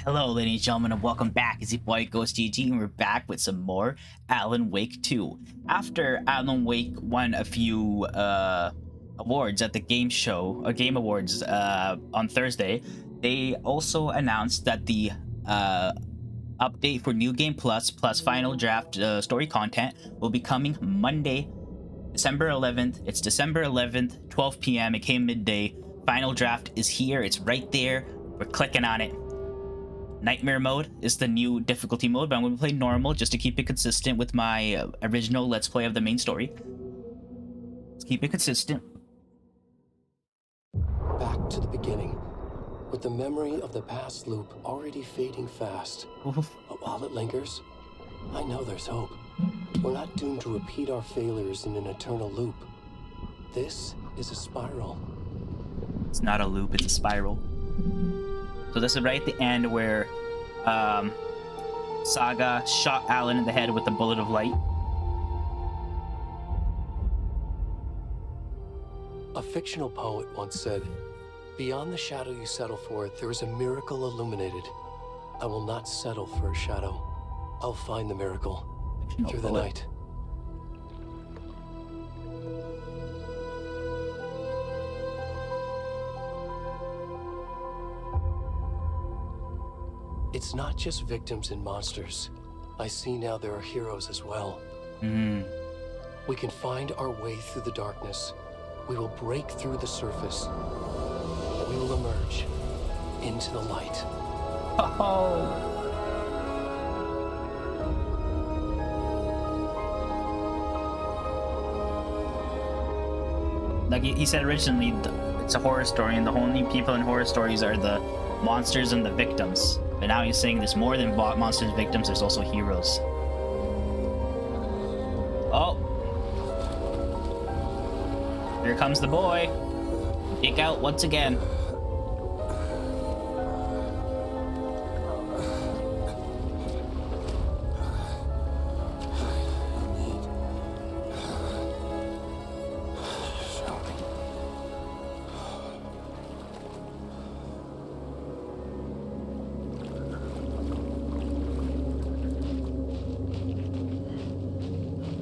Hello, ladies and gentlemen, and welcome back. It's your boy Ghost GG, and we're back with some more Alan Wake 2. After Alan Wake won a few awards at the game show, or Game Awards, on Thursday, they also announced that the update for New Game Plus Final Draft story content will be coming Monday, December 11th. It's December 11th, 12 p.m. It came midday. Final Draft is here. It's right there. We're clicking on it. Nightmare mode is the new difficulty mode, but I'm going to play normal just to keep it consistent with my original Let's Play of the main story. Let's keep it consistent. Back to the beginning, with the memory of the past loop already fading fast. But while it lingers, I know there's hope. We're not doomed to repeat our failures in an eternal loop. This is a spiral. It's not a loop, it's a spiral. So this is right at the end where Saga shot Alan in the head with a bullet of light. A fictional poet once said, "Beyond the shadow you settle for, there is a miracle illuminated. I will not settle for a shadow. I'll find the miracle through the night." It's not just victims and monsters. I see now there are heroes as well. We can find our way through the darkness. We will break through the surface. We will emerge into the light. Like he said originally, it's a horror story, and the only people in horror stories are the monsters and the victims. But now he's saying there's more than monsters and victims, there's also heroes. Oh. Here comes the boy. Kick out once again.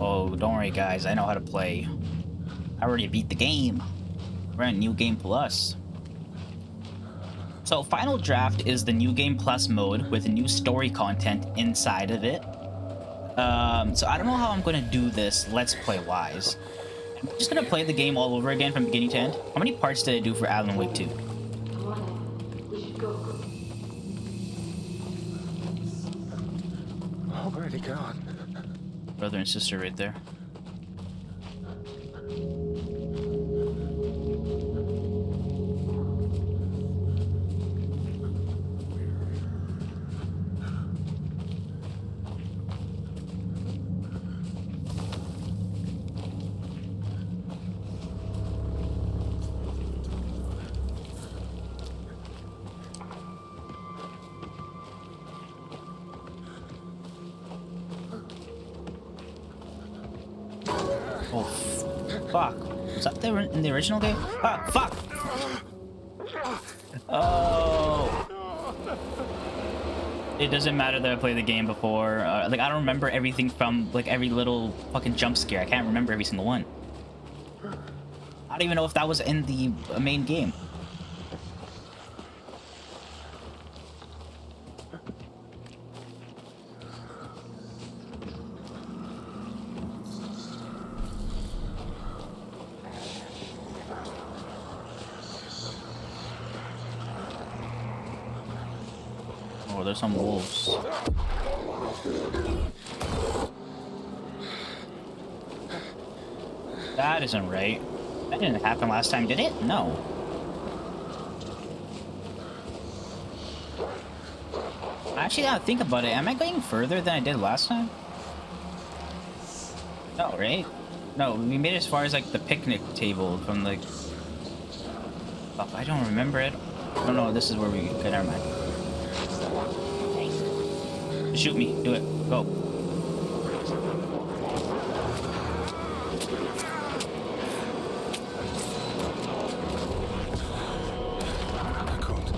Oh, don't worry guys, I know how to play. I already beat the game. We're in New Game Plus. So Final Draft is the New Game Plus mode with new story content inside of it. So I don't know how I'm going to do this Let's Play wise. I'm just going to play the game all over again from beginning to end. How many parts did I do for Alan Wake 2? Already gone. Brother and sister right there. Oh, fuck. Was that there in the original game? Ah, fuck! Oh! It doesn't matter that I played the game before. Like, I don't remember everything from, like, every little fucking jump scare. I can't remember every single one. I don't even know if that was in the main game. Oh, there's some wolves. That isn't right. That didn't happen last time, did it? No. Actually, now think about it. Am I going further than I did last time? No, right? No, we made it as far as, like, the picnic table from, like... Oh, I don't remember it. Oh, no, this is where we... Okay, never mind. Shoot me. Do it. Go. I couldn't.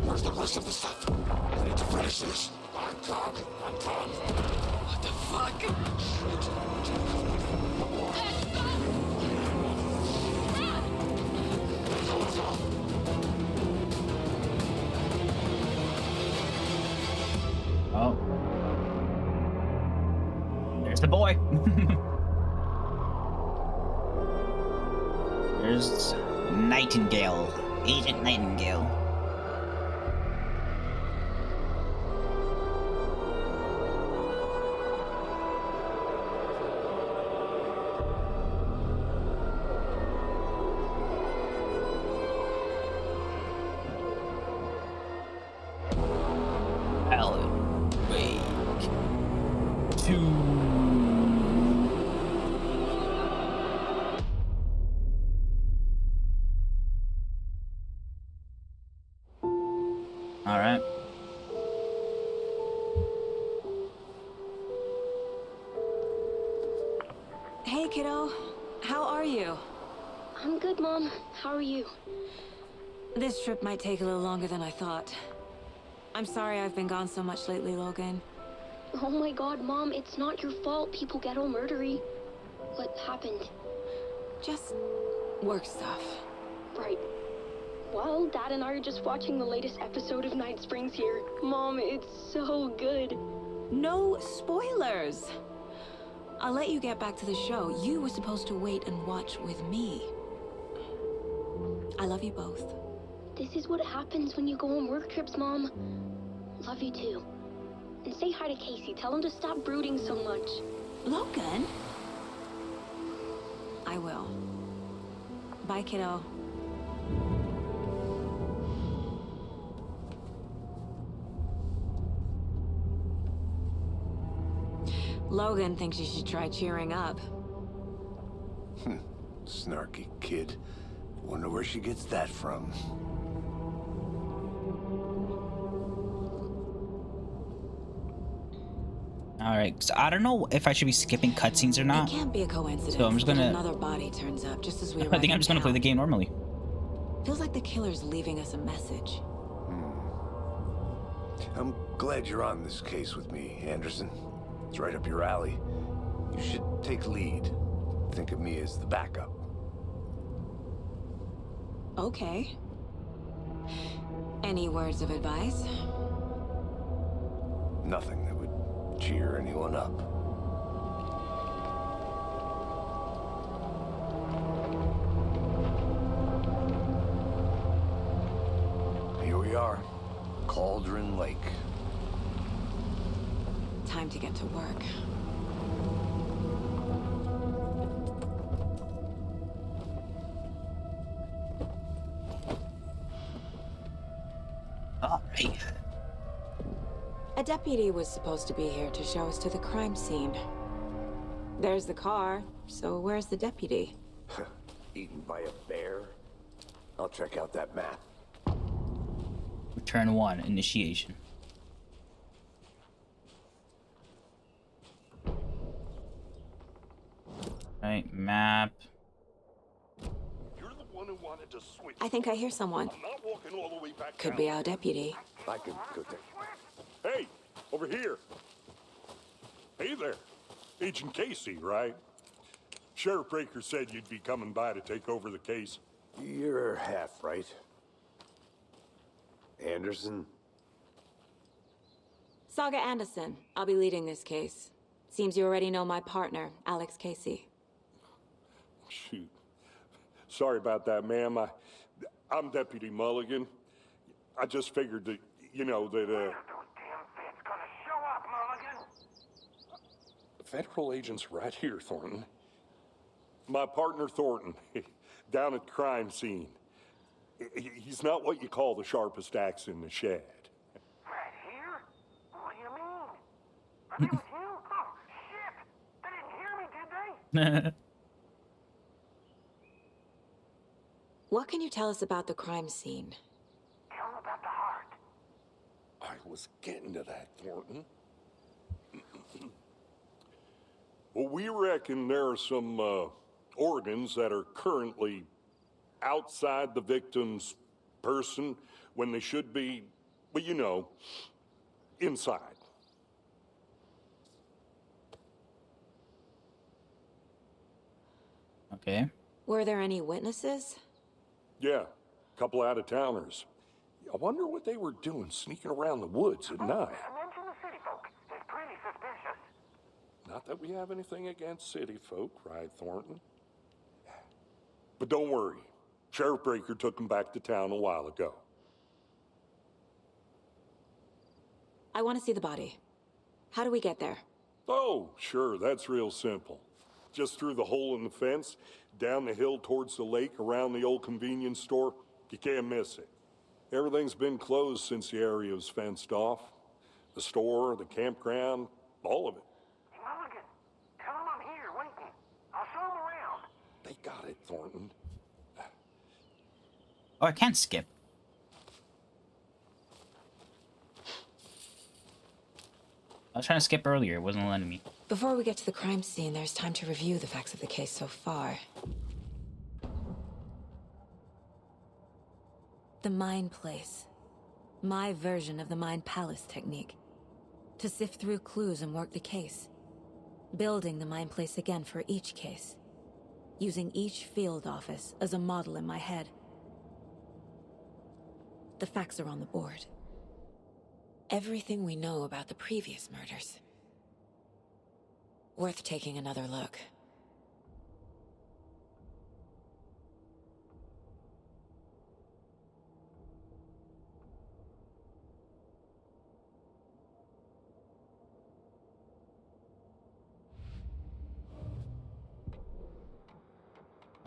Where's the rest of the stuff? I need to finish this. I'm done. What the fuck? Oh. There's the boy. There's Nightingale. Agent Nightingale. Alan Wake 2. All right. Hey, kiddo. How are you? I'm good, Mom. How are you? This trip might take a little longer than I thought. I'm sorry I've been gone so much lately, Logan. Oh my god, Mom, it's not your fault people get all murdery. What happened? Just work stuff. Right. Well, Dad and I are just watching the latest episode of Night Springs here. Mom, it's so good. No spoilers! I'll let you get back to the show. You were supposed to wait and watch with me. I love you both. This is what happens when you go on work trips, Mom. Love you too. And say hi to Casey. Tell him to stop brooding so much. Logan? I will. Bye, kiddo. Logan thinks you should try cheering up. Snarky kid. Wonder where she gets that from. All right. So I don't know if I should be skipping cutscenes or It not. can't be a coincidence. So I'm just that gonna- another body turns up just as we I arrive think I'm in just gonna play the town. game normally. Feels like the killer's leaving us a message. I'm glad you're on this case with me, Anderson. It's right up your alley. You should take lead. Think of me as the backup. Okay. Any words of advice? Nothing that would cheer anyone up. Here we are. Cauldron Lake. Time to get to work. All right. A deputy was supposed to be here to show us to the crime scene. There's the car, so where's the deputy? Eaten by a bear? I'll check out that map. Turn 1, initiation. Right, map. You're the one who wanted to switch. I think I hear someone. I'm not walking all the way back Could down. be our deputy. I could go take. Hey, over here. Hey there. Agent Casey, right? Sheriff Breaker said you'd be coming by to take over the case. You're half right. Anderson? Saga Anderson. I'll be leading this case. Seems you already know my partner, Alex Casey. Shoot. Sorry about that, ma'am. I'm Deputy Mulligan. I just figured that, you know, that, Federal agent's right here, Thornton. My partner, Thornton, down at the crime scene. He's not what you call the sharpest axe in the shed. Was it with you? Oh, shit! They didn't hear me, did they? What can you tell us about the crime scene? Tell them about the heart. I was getting to that, Thornton. Well, we reckon there are some organs that are currently outside the victim's person when they should be, well, you know, inside. Okay. Were there any witnesses? Yeah, a couple out-of-towners. I wonder what they were doing sneaking around the woods at night. Mention the city folk. It's pretty suspicious. Not that we have anything against city folk, right, Thornton? But don't worry. Sheriff Breaker took them back to town a while ago. I want to see the body. How do we get there? Oh, sure, that's real simple. Just through the hole in the fence, down the hill towards the lake, around the old convenience store. You can't miss it. Everything's been closed since the area was fenced off. The store, the campground, all of it. Mulligan, tell them I'm here waiting. I'll show them around. They got it, Thornton. Oh, I can't skip. I was trying to skip earlier. It wasn't letting me. Before we get to the crime scene, there's time to review the facts of the case so far. The Mind Place. My version of the Mind Palace technique. To sift through clues and work the case. Building the Mind Place again for each case. Using each field office as a model in my head. The facts are on the board. Everything we know about the previous murders. Worth taking another look.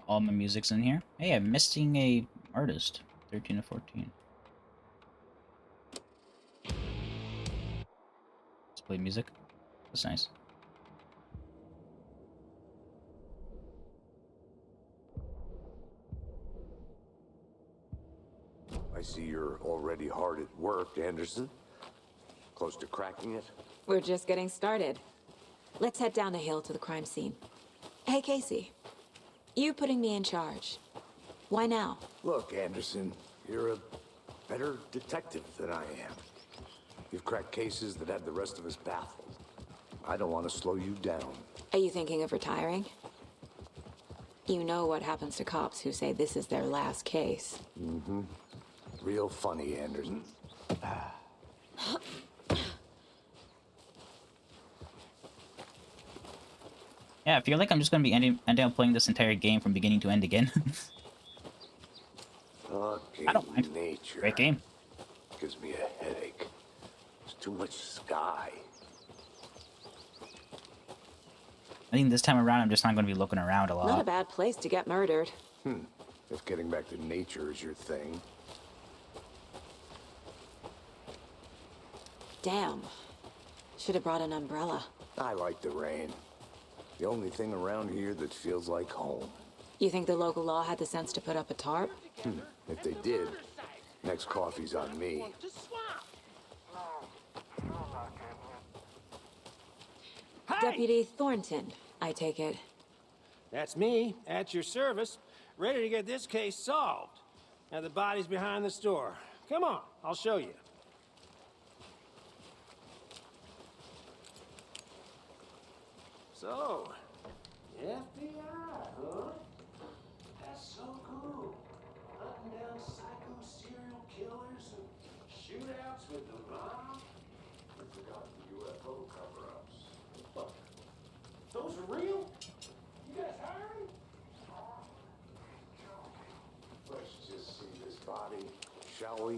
All my music's in here. Hey, I'm missing a artist. 13 to 14. Let's play music. That's nice. I see you're already hard at work, Anderson. Close to cracking it? We're just getting started. Let's head down the hill to the crime scene. Hey, Casey. You putting me in charge. Why now? Look, Anderson, you're a better detective than I am. You've cracked cases that had the rest of us baffled. I don't want to slow you down. Are you thinking of retiring? You know what happens to cops who say this is their last case. Mm-hmm. Real funny, Anderson. Yeah, I feel like I'm just gonna be ending up playing this entire game from beginning to end again. Okay, I don't mind. nature. Great game. Gives me a headache. There's too much sky. I think this time around I'm just not gonna be looking around a lot. Not a bad place to get murdered. If getting back to nature is your thing. Damn. Should have brought an umbrella. I like the rain. The only thing around here that feels like home. You think the local law had the sense to put up a tarp? If they did, next coffee's on me. Deputy Thornton, I take it. That's me, at your service, ready to get this case solved. Now the body's behind the store. Come on, I'll show you. So, FBI, huh? That's so cool. Hunting down psycho serial killers and shootouts with the mob. I forgot the UFO cover-ups. Look, those are real? You guys hiring? Let's just see this body, shall we?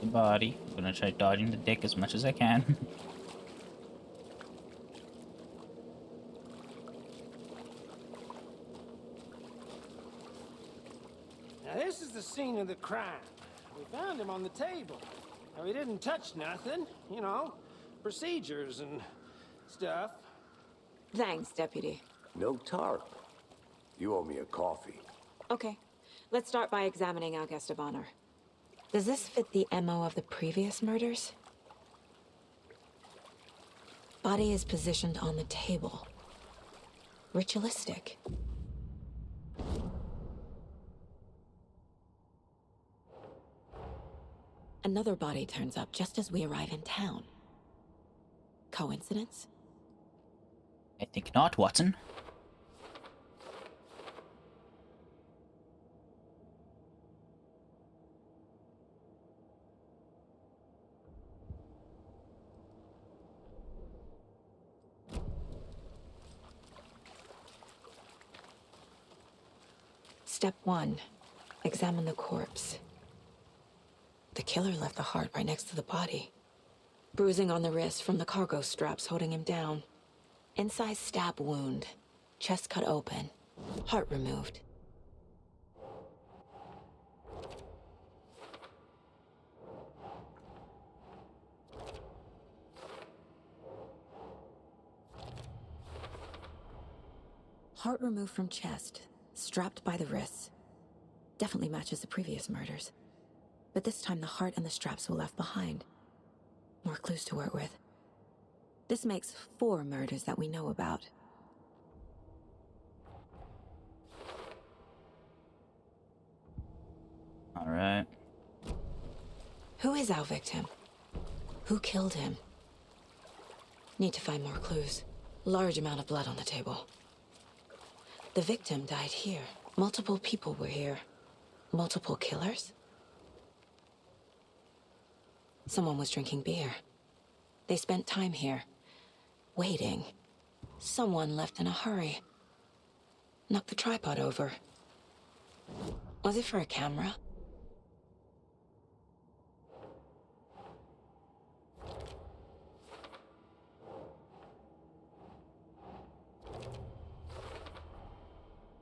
the body. I'm gonna try dodging the dick as much as I can. Now, this is the scene of the crime. We found him on the table. Now, he didn't touch nothing, you know, procedures and stuff. Thanks, Deputy. No tarp. You owe me a coffee. Okay, let's start by examining our guest of honor. Does this fit the MO of the previous murders? Body is positioned on the table. Ritualistic. Another body turns up just as we arrive in town. Coincidence? I think not, Watson. Step 1. Examine the corpse. The killer left the heart right next to the body. Bruising on the wrist from the cargo straps holding him down. Incised stab wound. Chest cut open. Heart removed. Heart removed from chest. Strapped by the wrists. Definitely matches the previous murders. But this time the heart and the straps were left behind. More clues to work with. This makes 4 murders that we know about. Alright. Who is our victim? Who killed him? Need to find more clues. Large amount of blood on the table. The victim died here. Multiple people were here. Multiple killers? Someone was drinking beer. They spent time here. Waiting. Someone left in a hurry. Knocked the tripod over. Was it for a camera?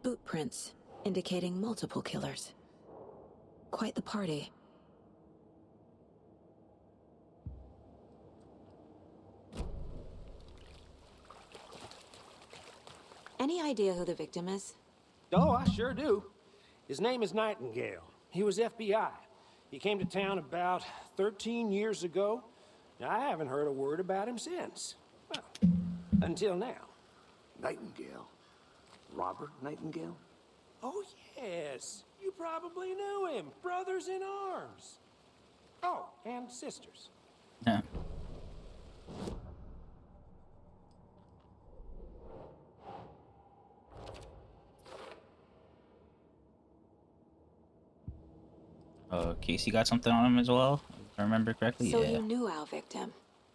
Boot prints, indicating multiple killers. Quite the party. Any idea who the victim is? Oh, I sure do. His name is Nightingale. He was FBI. He came to town about 13 years ago. Now, I haven't heard a word about him since. Well, until now. Nightingale? Robert Nightingale? Oh, yes. You probably knew him. Brothers in arms. Oh, and sisters. Yeah. Casey got something on him as well, if I remember correctly. So Yeah. you knew our victim.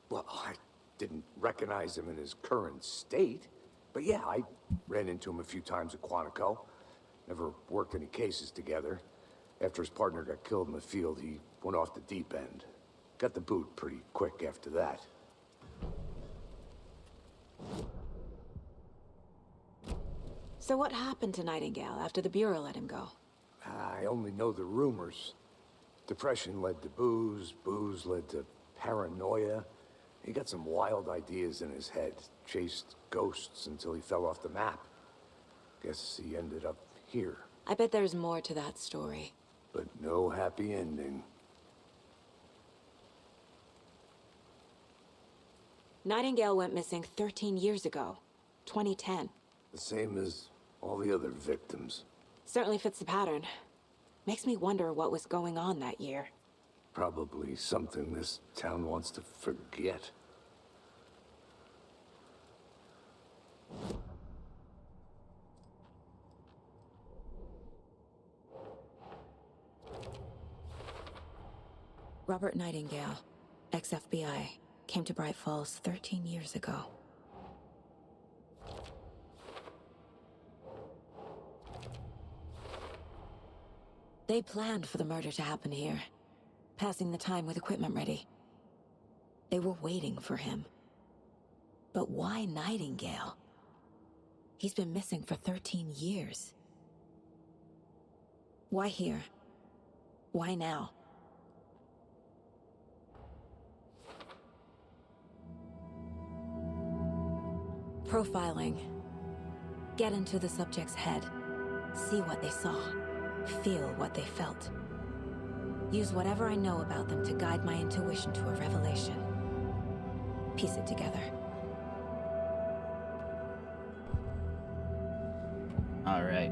Well, I didn't recognize him in his current state. But yeah, I ran into him a few times at Quantico. Never worked any cases together. After his partner got killed in the field, he went off the deep end. Got the boot pretty quick after that. So what happened to Nightingale after the Bureau let him go? I only know the rumors. Depression led to booze, booze led to paranoia. He got some wild ideas in his head, chased ghosts until he fell off the map. Guess he ended up here, I bet there's more to that story. but no happy ending. Nightingale went missing 13 years ago. 2010. The same as all the other victims. Certainly fits the pattern. Makes me wonder what was going on that year. Probably something this town wants to forget. Robert Nightingale, ex-FBI, came to Bright Falls 13 years ago. They planned for the murder to happen here. passing the time with equipment ready. They were waiting for him. But why Nightingale? He's been missing for 13 years. Why here? Why now? Profiling. Get into the subject's head. See what they saw. Feel what they felt. Use whatever I know about them to guide my intuition to a revelation. Piece it together. All right.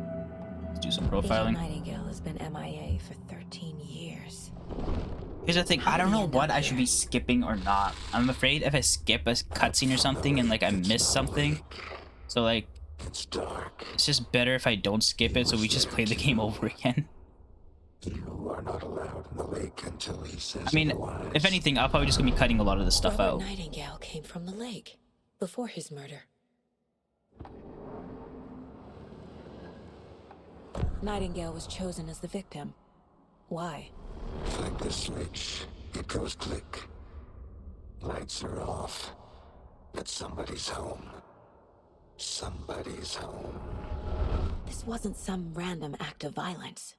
Let's do some Agent profiling. Nightingale has been MIA for 13 years. Here's the thing, I don't know what I should be skipping or not. I'm afraid if I skip a cutscene or something and like I miss something. So like, It's dark. it's just better if I don't skip it so we just play the game over again. You are not allowed in the lake until he says I mean, otherwise. if anything, I'll probably just gonna be cutting a lot of the stuff Robert out. Nightingale came from the lake before his murder. Nightingale was chosen as the victim. Why? Flick the switch. It goes click. Lights are off. But somebody's home. Somebody's home. This wasn't some random act of violence.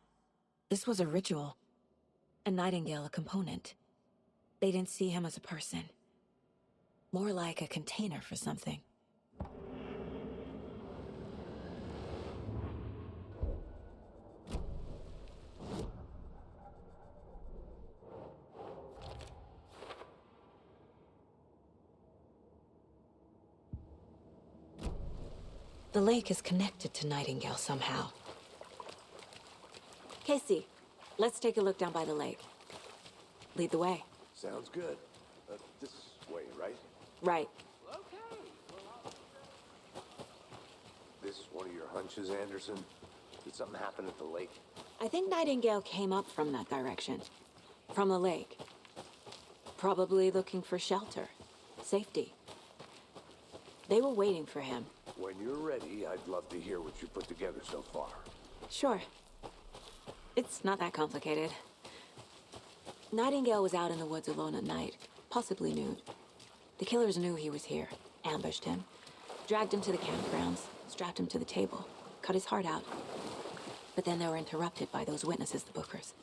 This was a ritual. And Nightingale a component. They didn't see him as a person. More like a container for something. The lake is connected to Nightingale somehow. Casey, let's take a look down by the lake. Lead the way. Sounds good. This way, right? Right. This one of your hunches, Anderson? Did something happen at the lake? I think Nightingale came up from that direction. From the lake. Probably looking for shelter. Safety. They were waiting for him. When you're ready, I'd love to hear what you put together so far. Sure. It's not that complicated. Nightingale was out in the woods alone at night, possibly nude. The killers knew he was here, ambushed him, dragged him to the campgrounds, strapped him to the table, cut his heart out. But then they were interrupted by those witnesses, the Bookers.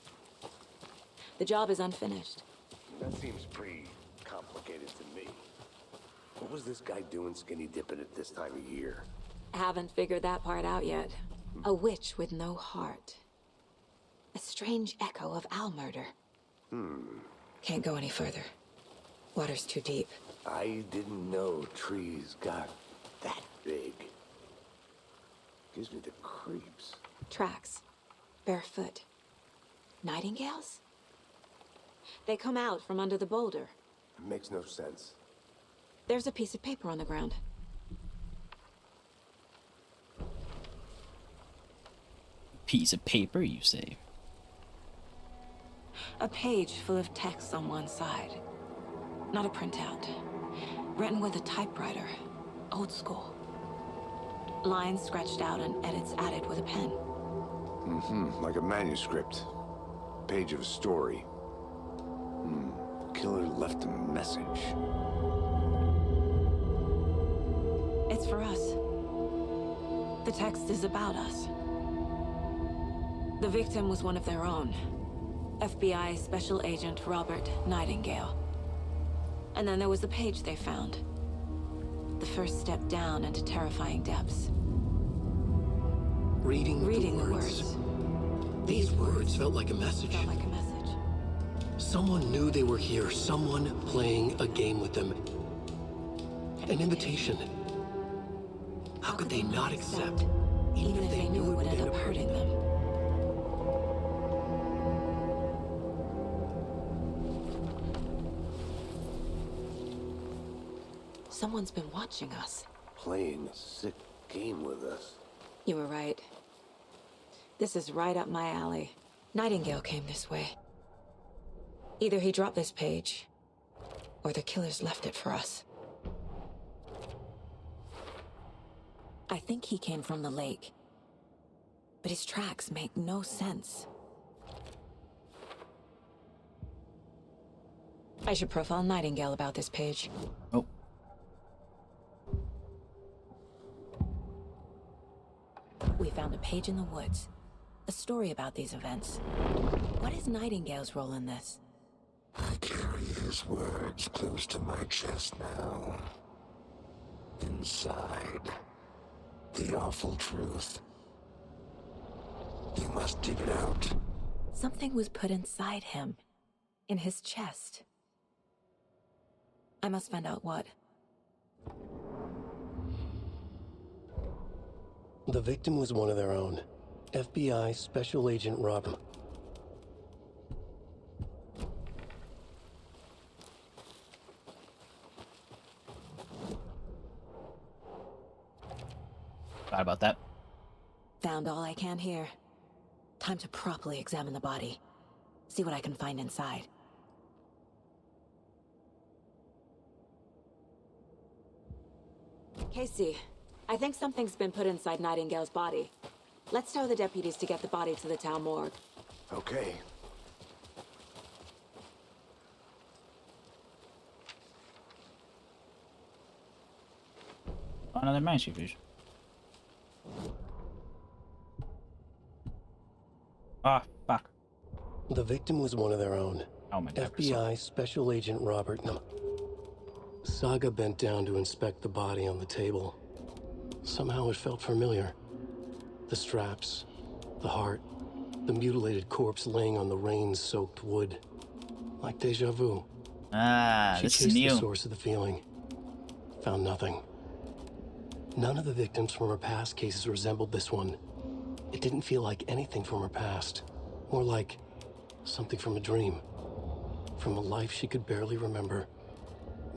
The job is unfinished. That seems pretty complicated to me. What was this guy doing skinny dipping at this time of year? Haven't figured that part out yet. A witch with no heart. A strange echo of Al murder. Can't go any further. Water's too deep. I didn't know trees got that big. Gives me the creeps. Tracks. Barefoot. Nightingales? They come out from under the boulder. It makes no sense. There's a piece of paper on the ground. Piece of paper, you say? A page full of text on one side. Not a printout. Written with a typewriter. Old school. Lines scratched out and edits added with a pen. Like a manuscript. Page of a story. Killer left a message. It's for us. The text is about us. The victim was one of their own. FBI Special Agent Robert Nightingale. And then there was the page they found. The first step down into terrifying depths. Reading The words. These words felt like a message. Felt like a message. Someone knew they were here. Someone playing a game with them. An invitation. How could they not accept? Even if they knew it would end up hurting them. Someone's been watching us. Playing a sick game with us. You were right. This is right up my alley. Nightingale came this way. Either he dropped this page, or the killers left it for us. I think he came from the lake. But his tracks make no sense. I should profile Nightingale about this page. Oh. We found a page in the woods. A story about these events. What is Nightingale's role in this? I carry his words close to my chest now. Inside, the awful truth. You must dig it out. Something was put inside him. In his chest. I must find out what. The victim was one of their own. FBI Special Agent Robin. Forgot about that. Found all I can here. Time to properly examine the body. See what I can find inside. Casey, I think something's been put inside Nightingale's body. Let's tell the deputies to get the body to the town morgue. Okay. Oh, another manuscript page. Ah, fuck. The victim was one of their own. Oh my god. FBI Special Agent Robert. No. Saga bent down to inspect the body on the table. Somehow it felt familiar. The straps, the heart, the mutilated corpse laying on the rain-soaked wood. Like deja vu. Ah, She this is chased the new. source of the feeling. Found nothing. None of the victims from her past cases resembled this one. It didn't feel like anything from her past. More like something from a dream. From a life she could barely remember.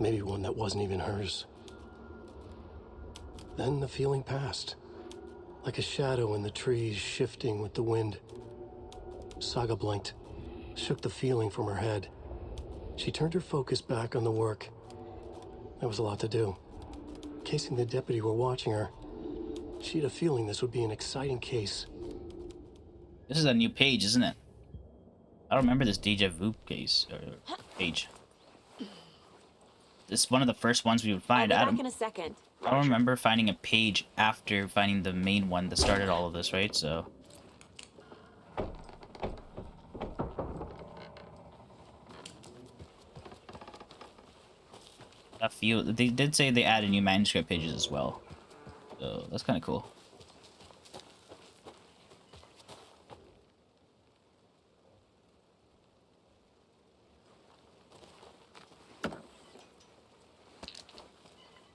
Maybe one that wasn't even hers. Then the feeling passed. Like a shadow in the trees shifting with the wind. Saga blinked, shook the feeling from her head. She turned her focus back on the work. There was a lot to do. Casey and the deputy were watching her. She had a feeling this would be an exciting case. This is a new page, isn't it? I don't remember this deja vu case or page. This is one of the first ones we would find. I'll be back in a second. I don't remember finding a page after finding the main one that started all of this, right? So. I feel they did say they added new manuscript pages as well, so that's kind of cool.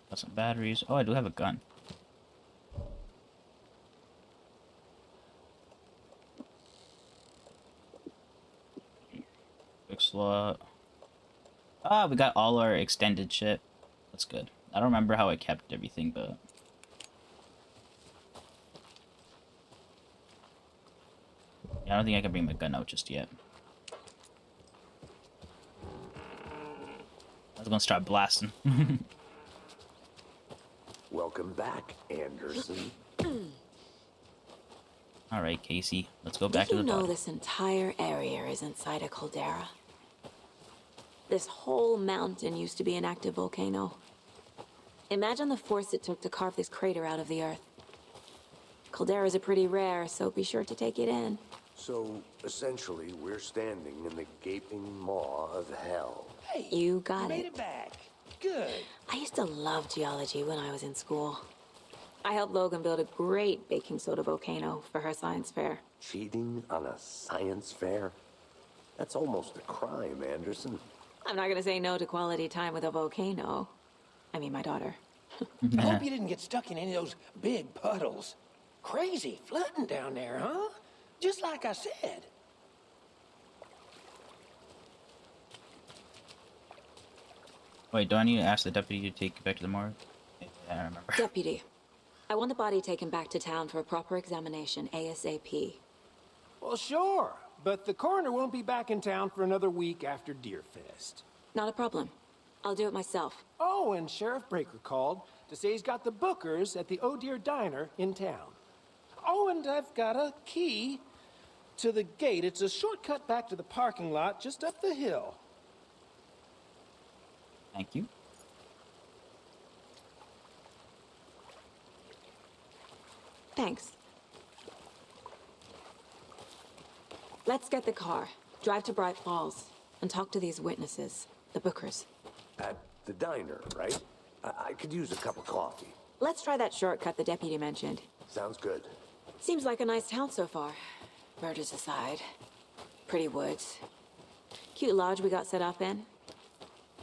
Got some batteries. Oh, I do have a gun. Quick slot. Ah, we got all our extended shit. That's good. I don't remember how I kept everything, but... yeah, I don't think I can bring my gun out just yet. I was gonna start blasting. Welcome back, Anderson. Alright, Casey. Let's go back to the Did you know bottom. this entire area is inside a caldera? This whole mountain used to be an active volcano. Imagine the force it took to carve this crater out of the earth. Calderas are pretty rare, so be sure to take it in. So, essentially, we're standing in the gaping maw of hell. Hey, You got made it. it back. Good. I used to love geology when I was in school. I helped Logan build a great baking soda volcano for her science fair. Cheating on a science fair? That's almost a crime, Anderson. I'm not gonna say no to quality time with a volcano. I mean, my daughter. I hope you didn't get stuck in any of those big puddles. Crazy flooding down there, huh? Just like I said. Wait, do I need to ask the deputy to take it back to the morgue? Yeah, I remember. Deputy, I want the body taken back to town for a proper examination ASAP. Well, sure, but the coroner won't be back in town for another week after Deerfest. Not a problem. I'll do it myself. Oh, and Sheriff Breaker called to say he's got the bookers at the Oh Dear Diner in town. Oh, and I've got a key to the gate. It's a shortcut back to the parking lot just up the hill. Thank you. Thanks. Let's get the car, drive to Bright Falls, and talk to these witnesses, the Bookers. At the diner, right? I could use a cup of coffee. Let's try that shortcut the deputy mentioned. Sounds good. Seems like a nice town so far. Murders aside. Pretty woods. Cute lodge we got set up in.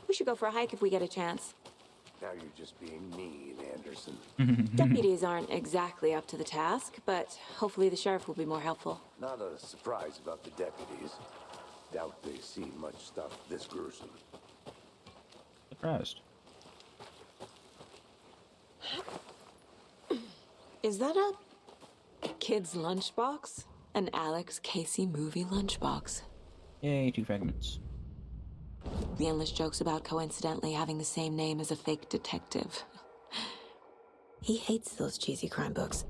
We should go for a hike if we get a chance. Now you're just being mean, Anderson. Deputies aren't exactly up to the task, but hopefully the sheriff will be more helpful. Not a surprise about the deputies. Doubt they've seen much stuff this gruesome. Surprised. Is that a kid's lunchbox? An Alex Casey movie lunchbox. Yay, 2 fragments. The endless jokes about coincidentally having the same name as a fake detective. He hates those cheesy crime books,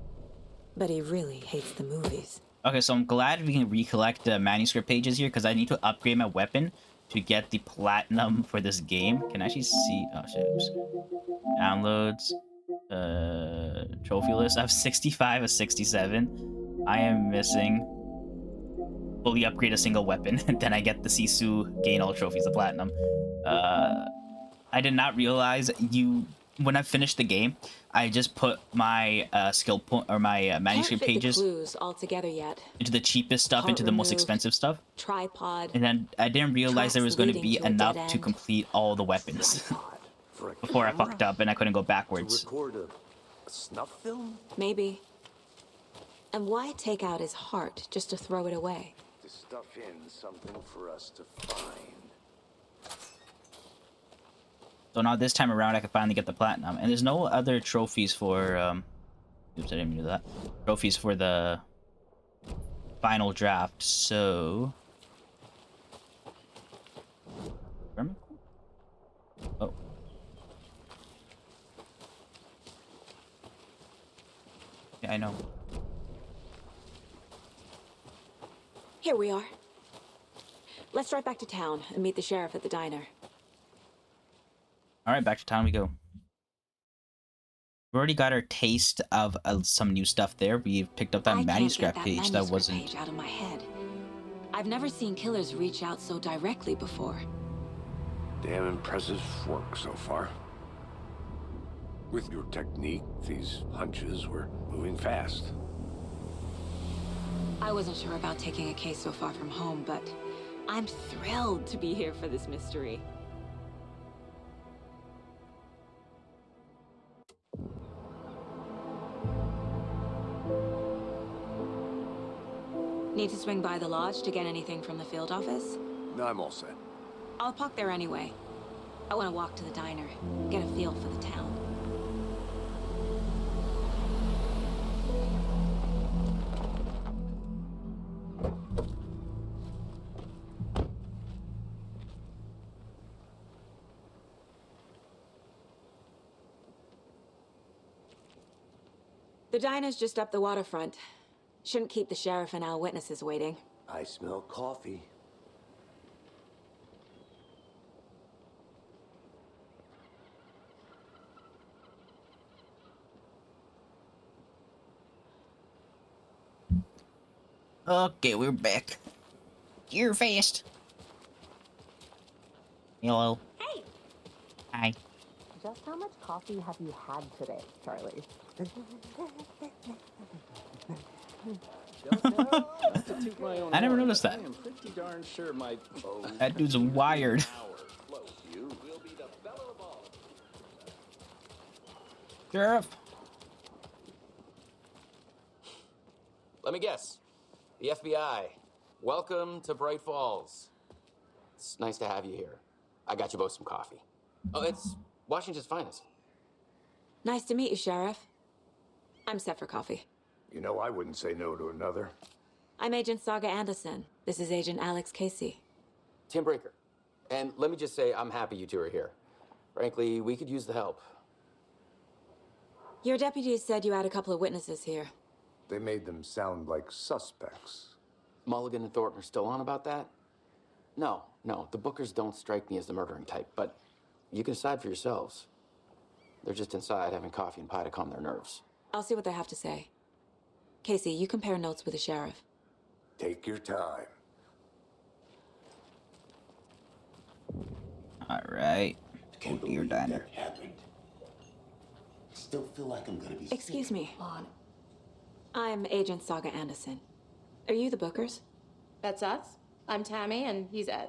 but he really hates the movies. Okay, so I'm glad we can recollect the manuscript pages here because I need to upgrade my weapon to get the platinum for this game. Can I actually see? Oh shit! Oops. Downloads. Trophy list. I have 65 of 67. I am missing. Fully upgrade a single weapon, and then I get the Sisu, gain all trophies of platinum. I did not realize when I finished the game, I just put my skill point or my manuscript Can't fit pages the clues all together yet. into the cheapest stuff, Part into the most removed. expensive stuff, Tripod. and then I didn't realize there was Tracks going to leading be to a enough dead to end. complete all the weapons For a before I camera? fucked up and I couldn't go To backwards. record a snuff film? Maybe. And why take out his heart just to throw it away? To stuff in something for us to find. So now this time around, I can finally get the platinum. And there's no other trophies for, oops, I didn't mean to do that. Trophies for the final draft, so... Where am I? Oh. Yeah, I know. Here we are. Let's drive back to town and meet the sheriff at the diner. Alright, back to town we go. We already got our taste of some new stuff there. We picked up that I manuscript can't get page that that wasn't... page out of my head. I've never seen killers reach out so directly before. Damn impressive work so far. With your technique, these hunches were moving fast. I wasn't sure about taking a case so far from home, but I'm thrilled to be here for this mystery. Need to swing by the lodge to get anything from the field office? No, I'm all set. I'll park there anyway. I want to walk to the diner, get a feel for the town. The diner's just up the waterfront. Shouldn't keep the sheriff and our witnesses waiting. I smell coffee. Okay, we're back. You're fast. Hello. Hey! Hi. Just how much coffee have you had today, Charlie? I never noticed that. I am pretty darn sure my... That dude's wired. Sheriff. Let me guess. The FBI. Welcome to Bright Falls. It's nice to have you here. I got you both some coffee. Oh, it's Washington's finest. Nice to meet you, Sheriff. I'm set for coffee. You know, I wouldn't say no to another. I'm Agent Saga Anderson. This is Agent Alex Casey. Tim Breaker. And let me just say, I'm happy you two are here. Frankly, we could use the help. Your deputies said you had a couple of witnesses here. They made them sound like suspects. Mulligan and Thornton are still on about that? No, the Bookers don't strike me as the murdering type, but You can decide for yourselves. They're just inside having coffee and pie to calm their nerves. I'll see what they have to say. Casey, you compare notes with the sheriff. Take your time. All right. Can't Go to your believe diner. that happened. Still feel like I'm gonna be Excuse sick. me. I'm Agent Saga Anderson. Are you the Bookers? That's us. I'm Tammy, and he's Ed.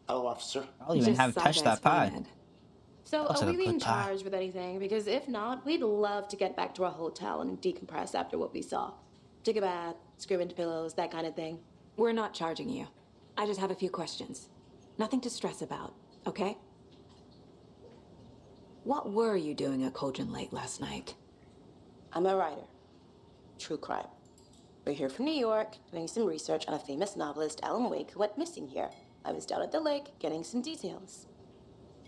Hello, officer. I'll even Just have touched Saga that pie. explain Ed. So, Looks are like we a being good pie. charged with anything? Because if not, we'd love to get back to our hotel and decompress after what we saw. Take a bath, scream into pillows, that kind of thing. We're not charging you. I just have a few questions. Nothing to stress about, okay? What were you doing at Cauldron Lake last night? I'm a writer. True crime. We're here from New York, doing some research on a famous novelist, Alan Wake, who went missing here. I was down at the lake, getting some details.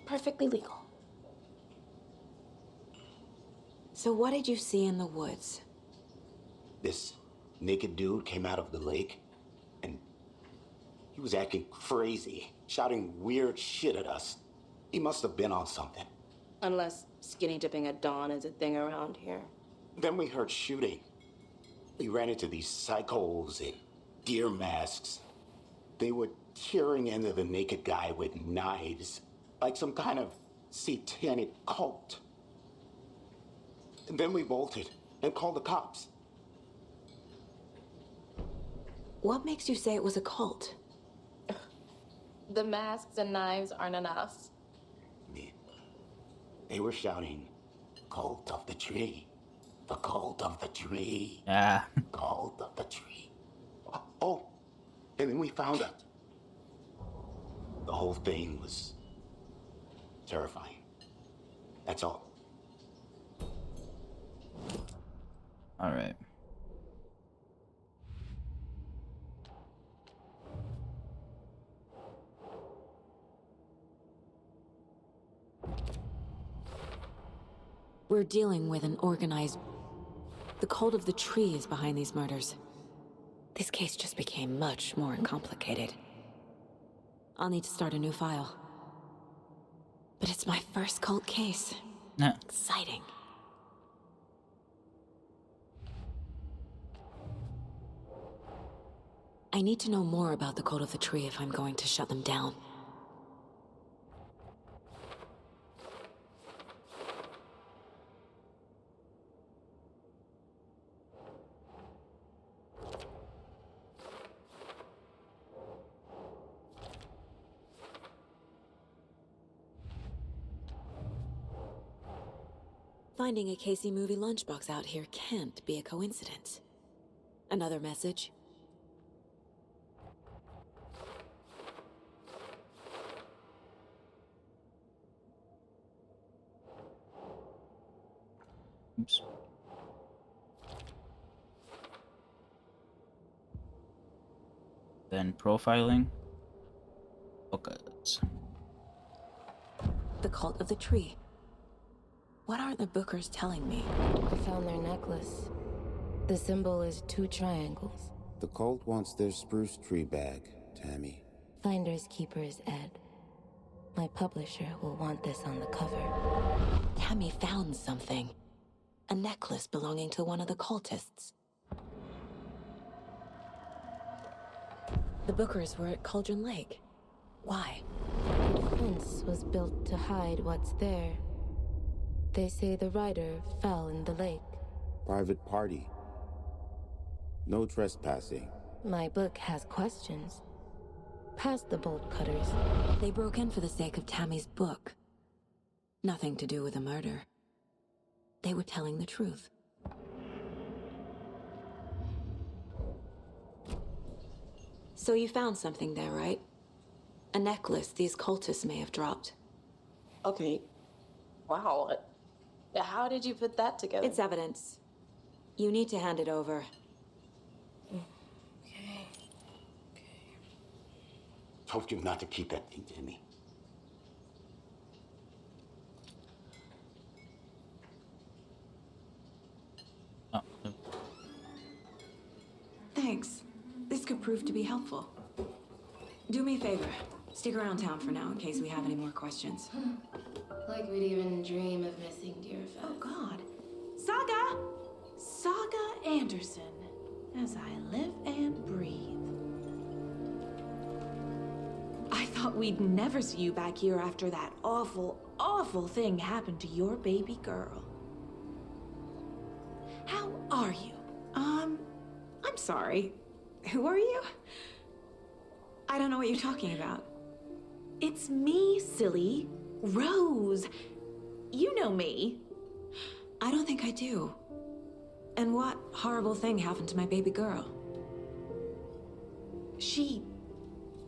Perfectly legal. So what did you see in the woods? This naked dude came out of the lake, and he was acting crazy, shouting weird shit at us. He must have been on something. Unless skinny dipping at dawn is a thing around here. Then we heard shooting. We ran into these psychos in deer masks. They were tearing into the naked guy with knives, like some kind of satanic cult. And then we bolted and called the cops. What makes you say it was a cult? The masks and knives aren't enough. They were shouting, "Cult of the tree. The cult of the tree. Yeah. Cult of the tree." Oh, and then we found out. The whole thing was terrifying. That's all. All right. We're dealing with an organized... The cult of the tree is behind these murders. This case just became much more complicated. I'll need to start a new file. But it's my first cult case. Yeah. Exciting. I need to know more about the cult of the tree if I'm going to shut them down. Finding a Casey movie lunchbox out here can't be a coincidence. Another message? Oops. Then profiling. Bookers. The cult of the tree. What aren't the Bookers telling me? I found their necklace. The symbol is 2 triangles. The cult wants their spruce tree back, Tammy. Finders keepers, Ed. My publisher will want this on the cover. Tammy found something. A necklace belonging to one of the cultists. The Bookers were at Cauldron Lake. Why? The fence was built to hide what's there. They say the rider fell in the lake. Private party. No trespassing. My book has questions. Past the bolt cutters. They broke in for the sake of Tammy's book. Nothing to do with a murder. They were telling the truth. So you found something there, right? A necklace these cultists may have dropped. Okay. Wow. How did you put that together? It's evidence. You need to hand it over. Okay. Told you not to keep that thing to me. Oh. Thanks. This could prove to be helpful. Do me a favor. Stick around town for now in case we have any more questions. like we'd even dream of missing Deerfest. Oh, God. Saga! Saga Anderson. As I live and breathe. I thought we'd never see you back here after that awful, awful thing happened to your baby girl. How are you? I'm sorry. Who are you? I don't know what you're talking about. It's me, silly. Rose. You know me. I don't think I do. And what horrible thing happened to my baby girl? She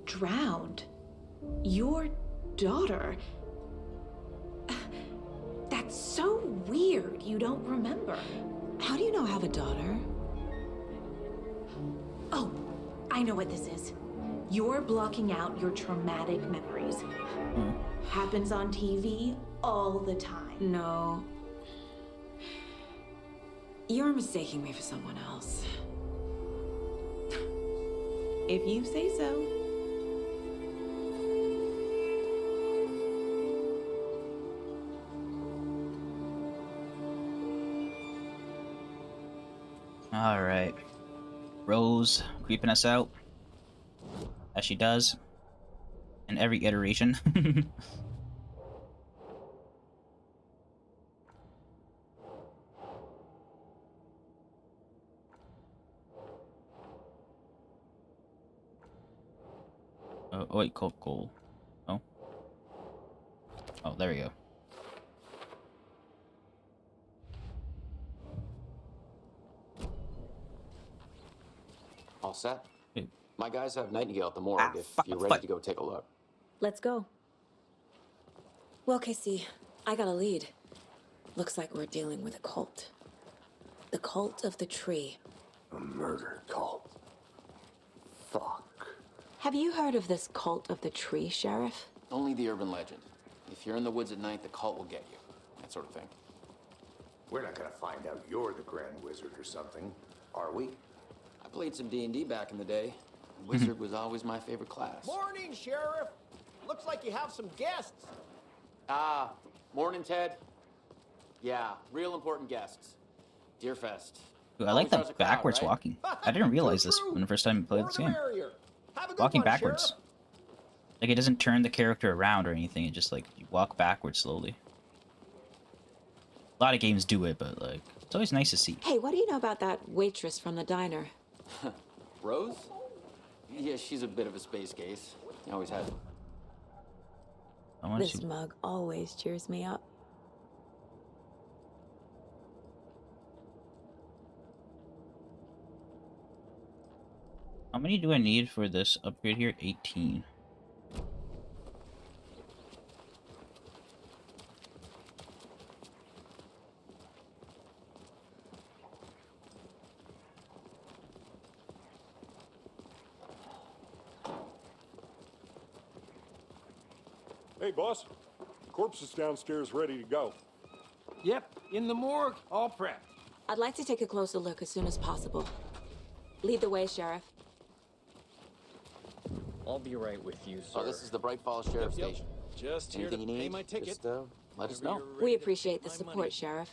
drowned. Your daughter. That's so weird you don't remember. How do you know I have a daughter? Oh, I know what this is. You're blocking out your traumatic memories. Happens on TV all the time. No. You're mistaking me for someone else. If you say so. All right. Rose creeping us out, as she does in every iteration. Oh wait, coal. Oh. Oh, there we go. All set? My guys have Nightingale at the morgue if you're ready to go take a look. Let's go. Well, Casey, I got a lead. Looks like we're dealing with a cult. The cult of the tree. A murder cult. Fuck. Have you heard of this cult of the tree, Sheriff? Only the urban legend. If you're in the woods at night, the cult will get you. That sort of thing. We're not gonna find out you're the Grand Wizard or something, are we? I played some D&D back in the day. Wizard was always my favorite class. Morning, Sheriff. Looks like you have some guests. Ah, morning, Ted. Yeah, real important guests. Deerfest. Ooh, I like that backwards walking. I didn't realize this when the first time I played this game. Walking backwards. Like, it doesn't turn the character around or anything. It just, like, you walk backwards slowly. A lot of games do it, but, like, it's always nice to see. Hey, what do you know about that waitress from the diner? Rose? Yeah, she's a bit of a space case. Always had. This mug always cheers me up. How many do I need for this upgrade here? 18. Hey, boss. Corpse is downstairs ready to go. Yep, in the morgue, all prepped. I'd like to take a closer look as soon as possible. Lead the way, Sheriff. I'll be right with you, sir. Oh, this is the Bright Falls Sheriff Station. Just here Anything to you pay need, my ticket. just let us know. We appreciate the support, Sheriff.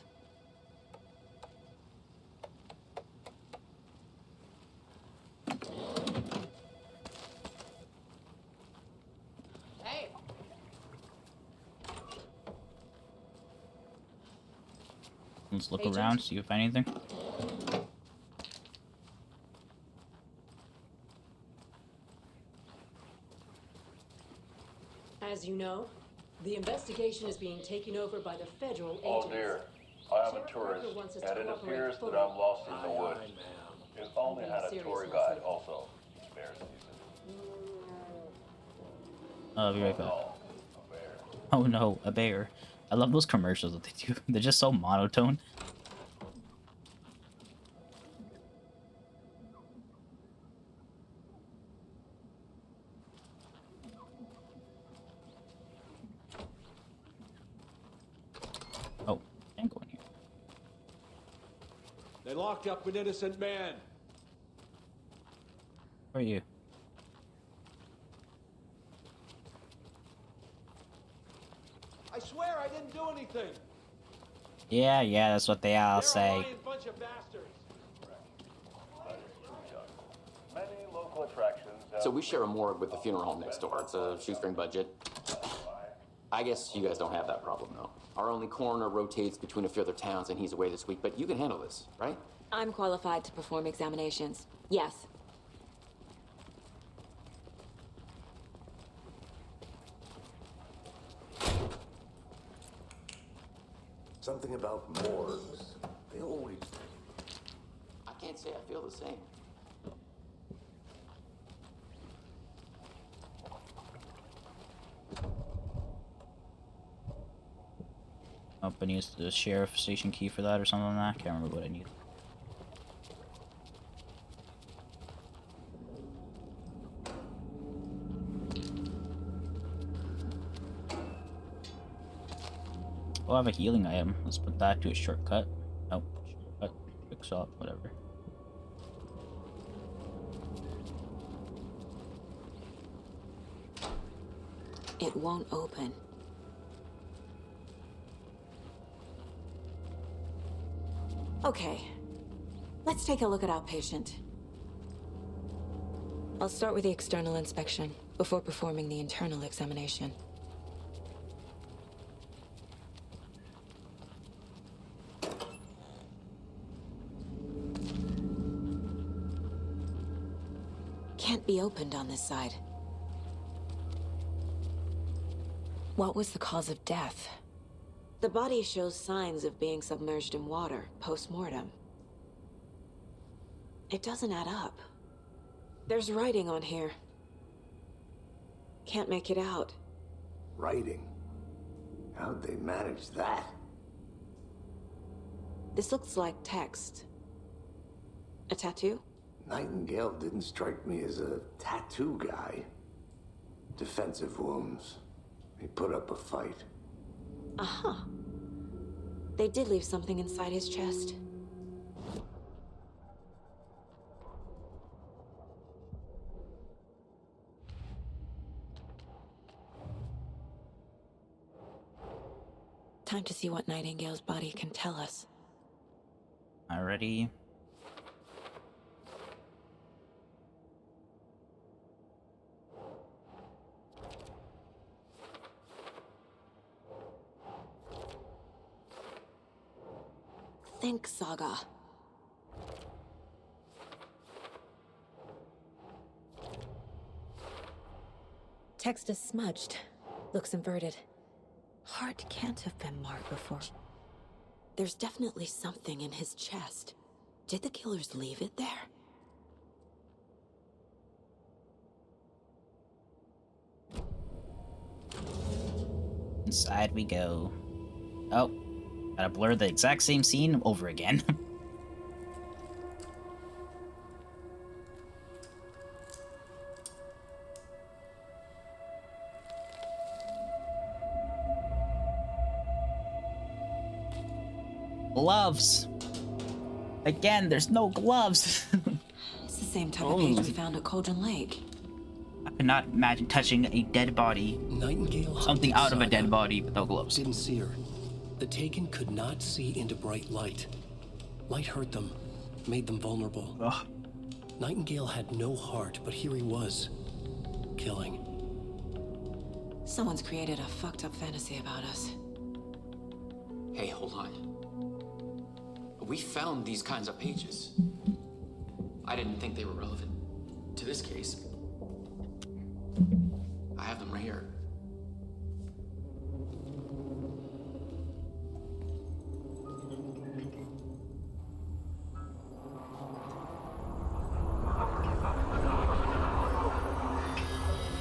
Hey. Let's look around, see if we find anything. As you know, the investigation is being taken over by the federal agents. Oh dear, I am a tourist, and it appears that I'm lost in the woods. If only had a tour guide also. Bear season. I'll be right back. Oh no, a bear. I love those commercials that they do. They're just so monotone. Oh, can't go in here. They locked up an innocent man. Where are you? I swear I didn't do anything. Yeah, that's what they all They're say. a lying bunch of bastards. Many local attractions. So we share a morgue with the funeral home next door. It's a shoestring budget. I guess you guys don't have that problem, though. Our only coroner rotates between a few other towns, and he's away this week, but you can handle this, right? I'm qualified to perform examinations. Yes. Something about morgues. They always... I can't say I feel the same. Oh, I need the sheriff station key for that or something like that. I can't remember what I need. Oh, I have a healing item. Let's put that to a shortcut. Nope. Shortcut. Quick swap. Whatever. It won't open. Okay. Let's take a look at our patient. I'll start with the external inspection before performing the internal examination. Can't be opened on this side. What was the cause of death? The body shows signs of being submerged in water post-mortem. It doesn't add up. There's writing on here. Can't make it out. Writing? How'd they manage that? This looks like text. A tattoo? Nightingale didn't strike me as a tattoo guy. Defensive wounds. He put up a fight. Uh-huh. They did leave something inside his chest. Time to see what Nightingale's body can tell us. Alrighty. Think, Saga. Text is smudged. Looks inverted. Heart can't have been marked before. There's definitely something in his chest. Did the killers leave it there? Inside we go. Oh. Gotta blur the exact same scene over again. Gloves! Again, there's no gloves! It's the same type of page we found at Cauldron Lake. I could not imagine touching a dead body. Nightingale Something out of a dead body without gloves. Didn't see her. The Taken could not see into bright light. Light hurt them, made them vulnerable. Ugh. Nightingale had no heart, but here he was, killing. Someone's created a fucked up fantasy about us. Hey, hold on. We found these kinds of pages. I didn't think they were relevant to this case. I have them right here.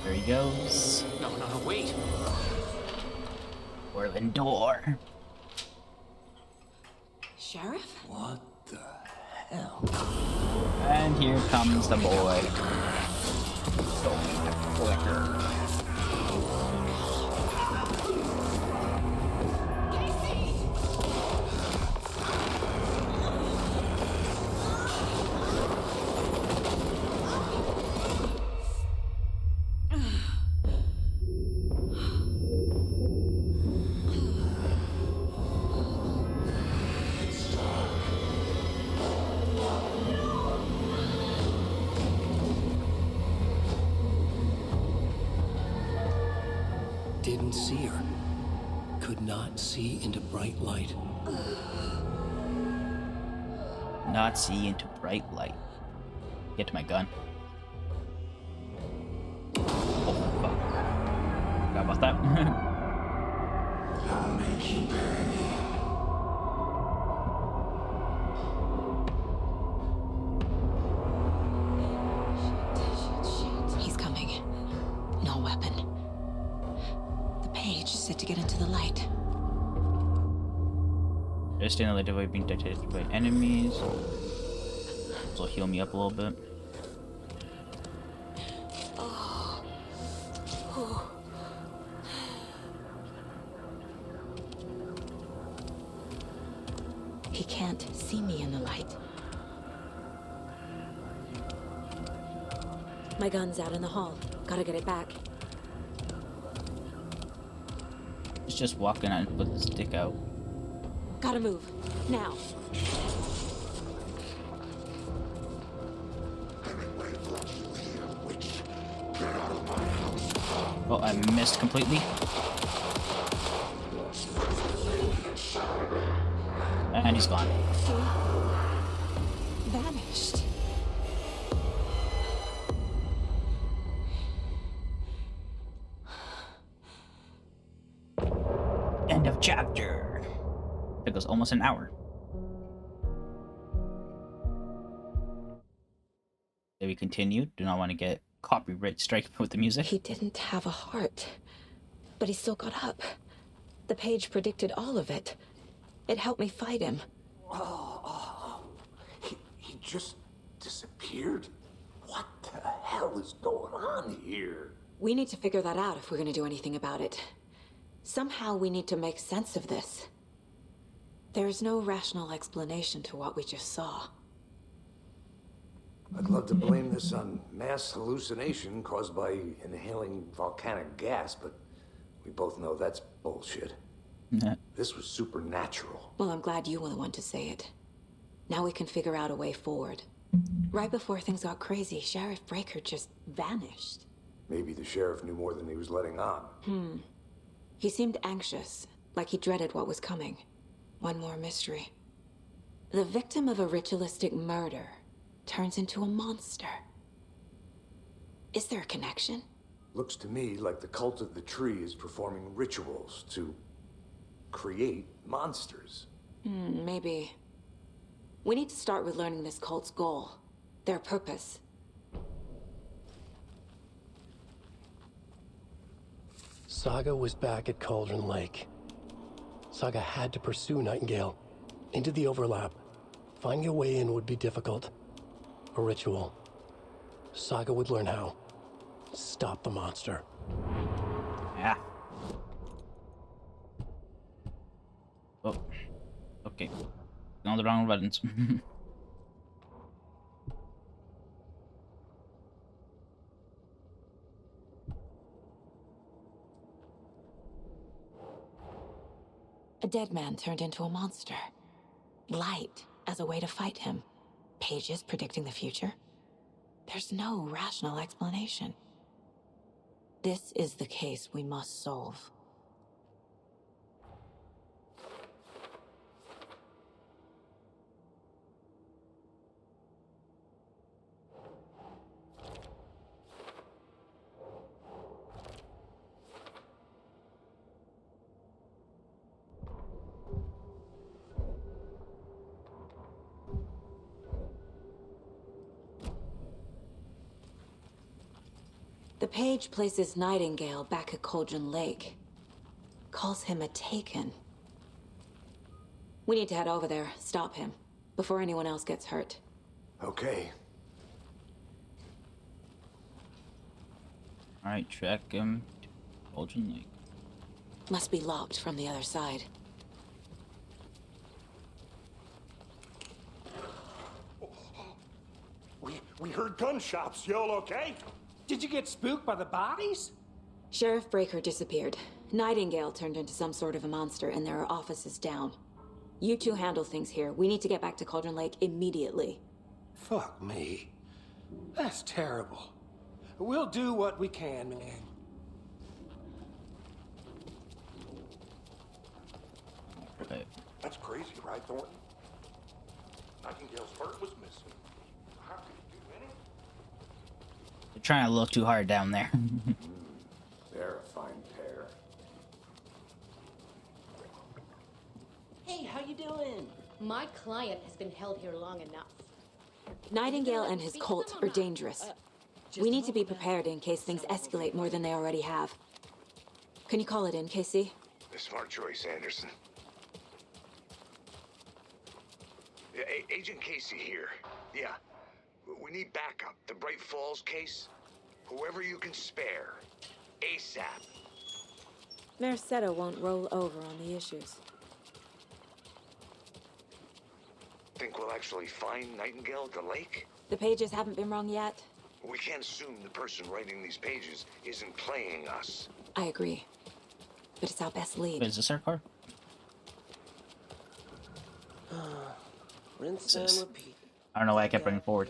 There he goes. No, wait! Orland door. Sheriff? What the hell? And here comes the boy. Flicker. didn't see her. Could not see into bright light. Not see into bright light. Get to my gun. Oh, fuck. Forgot about that. I'll make you pay. He's coming. No weapon. The page said to get into the light. Understand the light avoid being detected by enemies. This will heal me up a little bit. He can't see me in the light. My gun's out in the hall. Gotta get it back. He's just walking out and put the stick out. Gotta move. Now. Oh, I missed completely. And he's gone. Vanished. End of chapter. Took us almost an hour. Did we continue? Do not want to get copyright strike with the music. He didn't have a heart, but he still got up. The page predicted all of it. It helped me fight him. He just disappeared? What the hell is going on here? We need to figure that out if we're going to do anything about it. Somehow we need to make sense of this. There's no rational explanation to what we just saw. I'd love to blame this on mass hallucination caused by inhaling volcanic gas, but we both know that's bullshit. This was supernatural. Well, I'm glad you were the one to say it. Now we can figure out a way forward. Right before things got crazy, Sheriff Breaker just vanished. Maybe the sheriff knew more than he was letting on. He seemed anxious, like he dreaded what was coming. One more mystery. The victim of a ritualistic murder turns into a monster. Is there a connection? Looks to me like the cult of the tree is performing rituals to create monsters. Maybe. We need to start with learning this cult's goal, their purpose. Saga was back at Cauldron Lake. Saga had to pursue Nightingale into the overlap. Finding a way in would be difficult. A ritual. Saga would learn how. Stop the monster. Yeah. Oh. Okay. On the wrong buttons. A dead man turned into a monster. Light as a way to fight him. Pages predicting the future. There's no rational explanation. This is the case we must solve. The page places Nightingale back at Cauldron Lake. Calls him a Taken. We need to head over there, stop him, before anyone else gets hurt. Okay. Alright, track him to Cauldron Lake. Must be locked from the other side. We heard gunshots. You all okay? Did you get spooked by the bodies? Sheriff Breaker disappeared. Nightingale turned into some sort of a monster, and there are offices down. You two handle things here. We need to get back to Cauldron Lake immediately. Fuck me. That's terrible. We'll do what we can, man. right, Thornton? Nightingale's heart was missing. How could you do anything? You're trying to look too hard down there. They're a fine pair. Hey, how you doing? My client has been held here long enough. Nightingale and his cult are dangerous. We need to be prepared in case things escalate more than they already have. Can you call it in, Casey? A smart choice, Anderson. Yeah, Agent Casey here. Yeah. We need backup. The Bright Falls case. Whoever you can spare. ASAP. Merced won't roll over on the issues. Think we'll actually find Nightingale at the lake? The pages haven't been wrong yet. We can't assume the person writing these pages isn't playing us. I agree. But it's our best lead. Wait, is this our car? Rinse and repeat. I don't know why I kept bringing forward.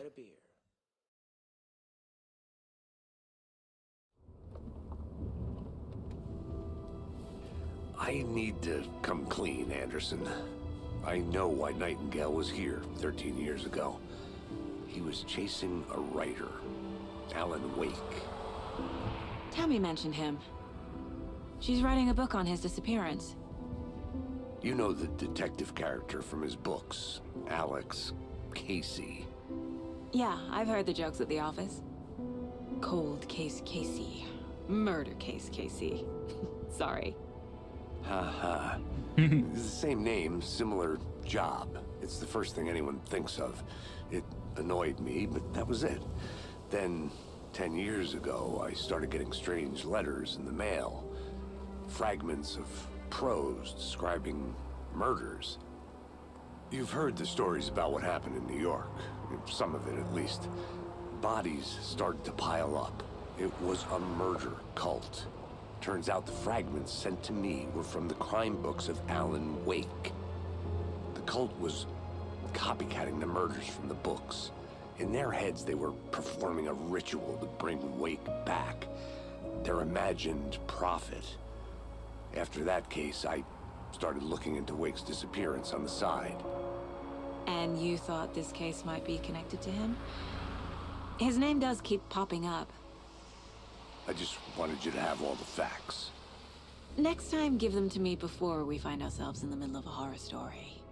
I need to come clean, Anderson. I know why Nightingale was here 13 years ago. He was chasing a writer, Alan Wake. Tammy mentioned him. She's writing a book on his disappearance. You know the detective character from his books, Alex Casey. Yeah, I've heard the jokes at the office. Cold case Casey. Murder case Casey. Sorry. Ha. It's the same name, similar job. It's the first thing anyone thinks of. It annoyed me, but that was it. Then, 10 years ago, I started getting strange letters in the mail. Fragments of prose describing murders. You've heard the stories about what happened in New York. Some of it, at least. Bodies started to pile up. It was a murder cult. Turns out the fragments sent to me were from the crime books of Alan Wake. The cult was copycatting the murders from the books. In their heads, they were performing a ritual to bring Wake back. Their imagined prophet. After that case, I started looking into Wake's disappearance on the side. And you thought this case might be connected to him? His name does keep popping up. I just wanted you to have all the facts. Next time, give them to me before we find ourselves in the middle of a horror story.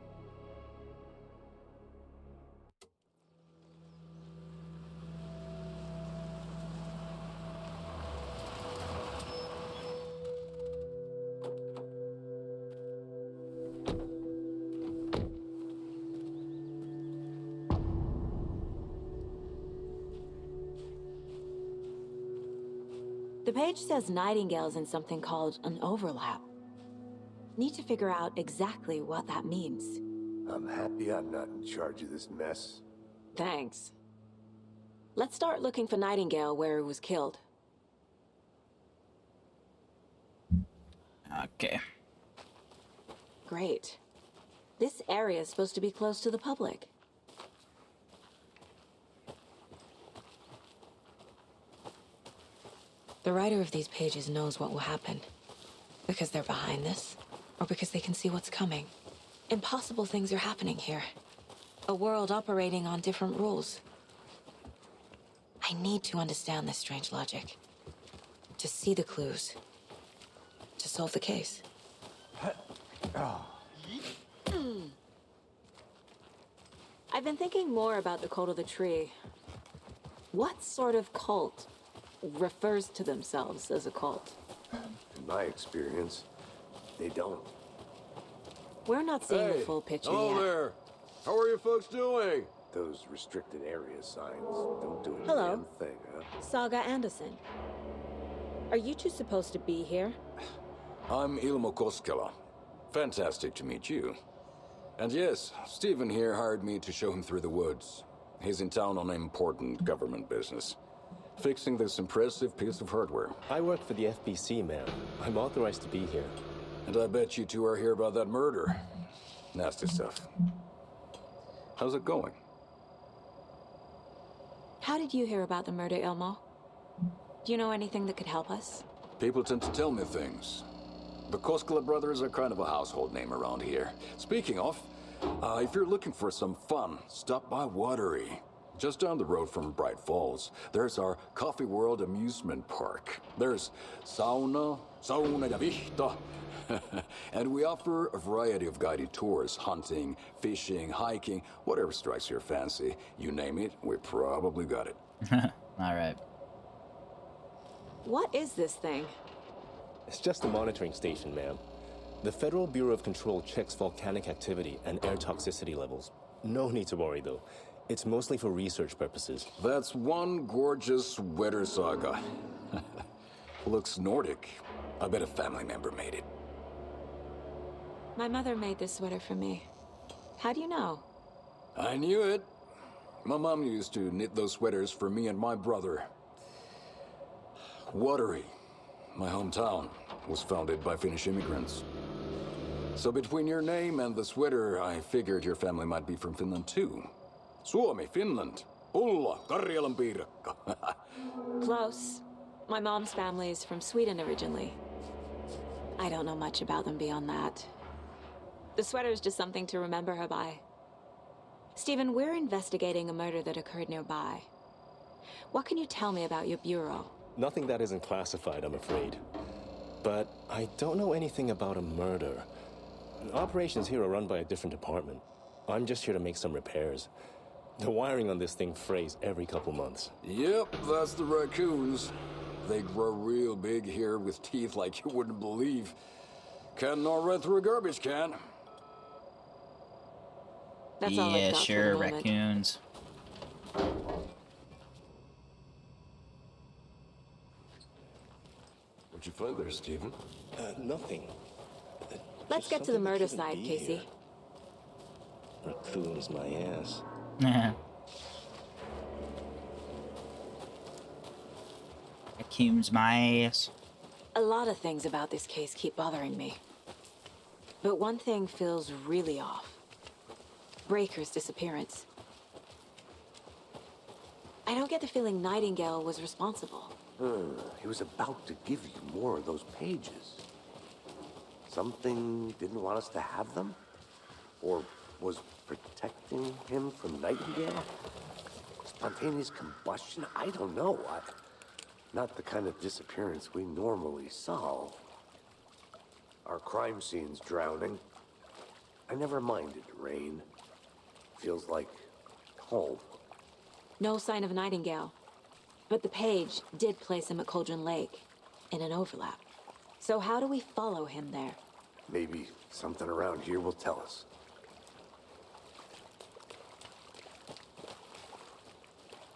The page says Nightingale's in something called an overlap. Need to figure out exactly what that means. I'm happy I'm not in charge of this mess. Thanks. Let's start looking for Nightingale where he was killed. Okay. Great. This area is supposed to be close to the public. The writer of these pages knows what will happen. Because they're behind this, or because they can see what's coming. Impossible things are happening here. A world operating on different rules. I need to understand this strange logic. To see the clues. To solve the case. I've been thinking more about the cult of the tree. What sort of cult refers to themselves as a cult? In my experience, they don't. We're not seeing the full picture hello yet. there. How are you folks doing? Those restricted area signs don't do a Hello. damn thing, huh? Saga Anderson. Are you two supposed to be here? I'm Ilmo Koskela. Fantastic to meet you. And yes, Stephen here hired me to show him through the woods. He's in town on important government business. Fixing this impressive piece of hardware. I work for the FBC, ma'am. I'm authorized to be here. And I bet you two are here about that murder. Nasty stuff. How's it going? How did you hear about the murder, Ilmo? Do you know anything that could help us? People tend to tell me things. The Koskela brothers are kind of a household name around here. Speaking of, If you're looking for some fun, stop by Watery. Just down the road from Bright Falls, there's our Coffee World amusement park. There's sauna ja vihta. And we offer a variety of guided tours, hunting, fishing, hiking, whatever strikes your fancy. You name it, we probably got it. All right. What is this thing? It's just a monitoring station, ma'am. The Federal Bureau of Control checks volcanic activity and air toxicity levels. No need to worry, though. It's mostly for research purposes. That's one gorgeous sweater, Saga. Looks Nordic. I bet a family member made it. My mother made this sweater for me. How do you know? I knew it. My mom used to knit those sweaters for me and my brother. Watery, my hometown, was founded by Finnish immigrants. So between your name and the sweater, I figured your family might be from Finland too. Suomi, Finland. Pulla, Karjalan piirakka. Close. My mom's family is from Sweden originally. I don't know much about them beyond that. The sweater is just something to remember her by. Stephen, we're investigating a murder that occurred nearby. What can you tell me about your bureau? Nothing that isn't classified, I'm afraid. But I don't know anything about a murder. Operations here are run by a different department. I'm just here to make some repairs. The wiring on this thing frays every couple months. Yep, that's the raccoons. They grow real big here with teeth like you wouldn't believe. Can't gnaw right through a garbage can. That's all I've Yeah, got for sure, the moment. raccoons. What'd you find there, Stephen? Nothing. Let's get to the murder side, Casey. Raccoons, my ass. Raccoons, my ass. A lot of things about this case keep bothering me. But one thing feels really off. Breaker's disappearance. I don't get the feeling Nightingale was responsible. He was about to give you more of those pages. Something didn't want us to have them? Or was protecting him from Nightingale? Spontaneous combustion? I don't know. Not the kind of disappearance we normally solve. Our crime scene's drowning. I never minded rain. Feels like home. No sign of Nightingale. But the page did place him at Cauldron Lake, in an overlap. So how do we follow him there? Maybe something around here will tell us.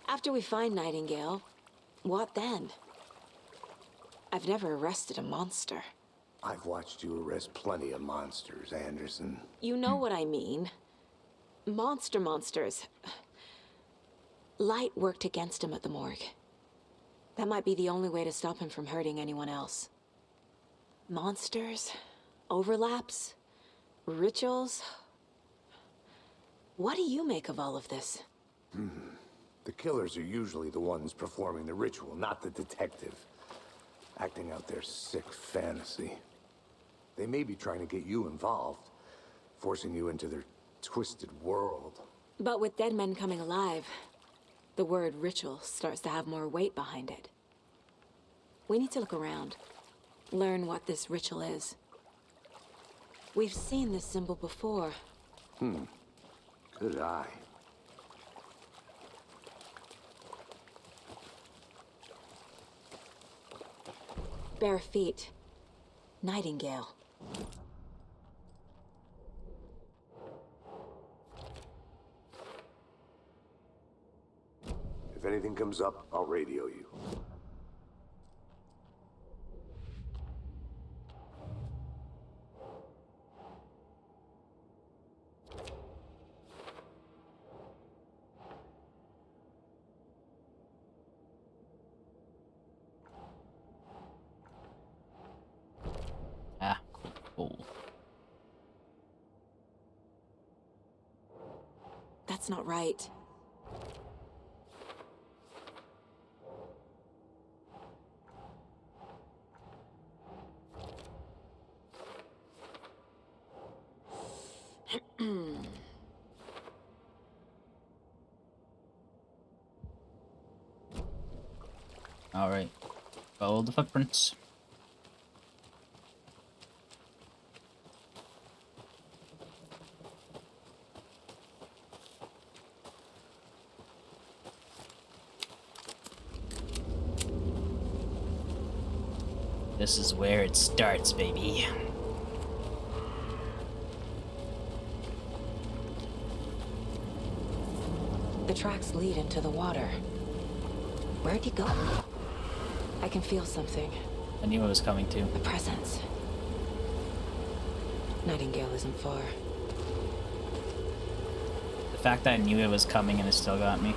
After we find Nightingale, what then? I've never arrested a monster. I've watched you arrest plenty of monsters, Anderson. You know what I mean. Monsters. Light worked against him at the morgue. That might be the only way to stop him from hurting anyone else. Monsters? Overlaps? Rituals? What do you make of all of this? The killers are usually the ones performing the ritual, not the detective. Acting out their sick fantasy. They may be trying to get you involved, forcing you into their twisted world. But with dead men coming alive, the word ritual starts to have more weight behind it. We need to look around, learn what this ritual is. We've seen this symbol before. Good eye. Bare feet. Nightingale. If anything comes up, I'll radio you. Ah, cool. That's not right. Alright. Follow the footprints. This is where it starts, baby. The tracks lead into the water. Where'd he go? I can feel something. I knew it was coming too. A presence. Nightingale isn't far. The fact that I knew it was coming and it still got me.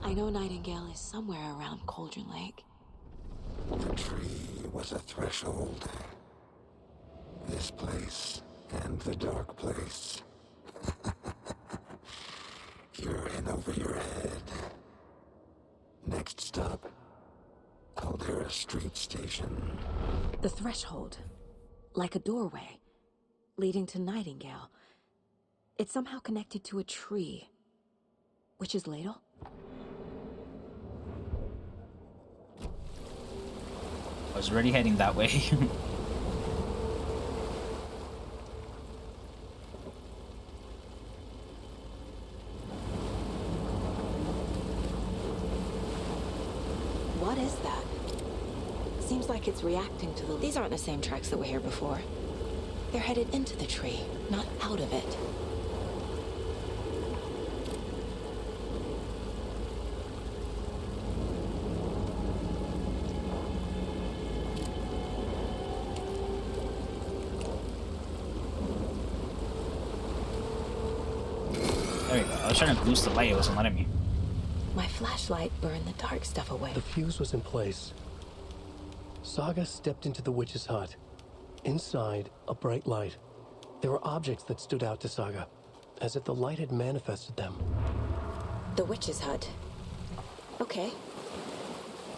I know Nightingale is somewhere around Cauldron Lake. The tree was a threshold. This place and the dark place. You're in over your head. Next stop, Caldera Street Station. The threshold. Like a doorway. Leading to Nightingale. It's somehow connected to a tree. Witch's Ladle? I was already heading that way. What is that? Seems like it's reacting to the... These aren't the same tracks that were here before. They're headed into the tree, not out of it. There you go. I was trying to boost the light, it wasn't letting me. My flashlight burned the dark stuff away. The fuse was in place. Saga stepped into the witch's hut. Inside, a bright light. There were objects that stood out to Saga, as if the light had manifested them. The witch's hut. Okay.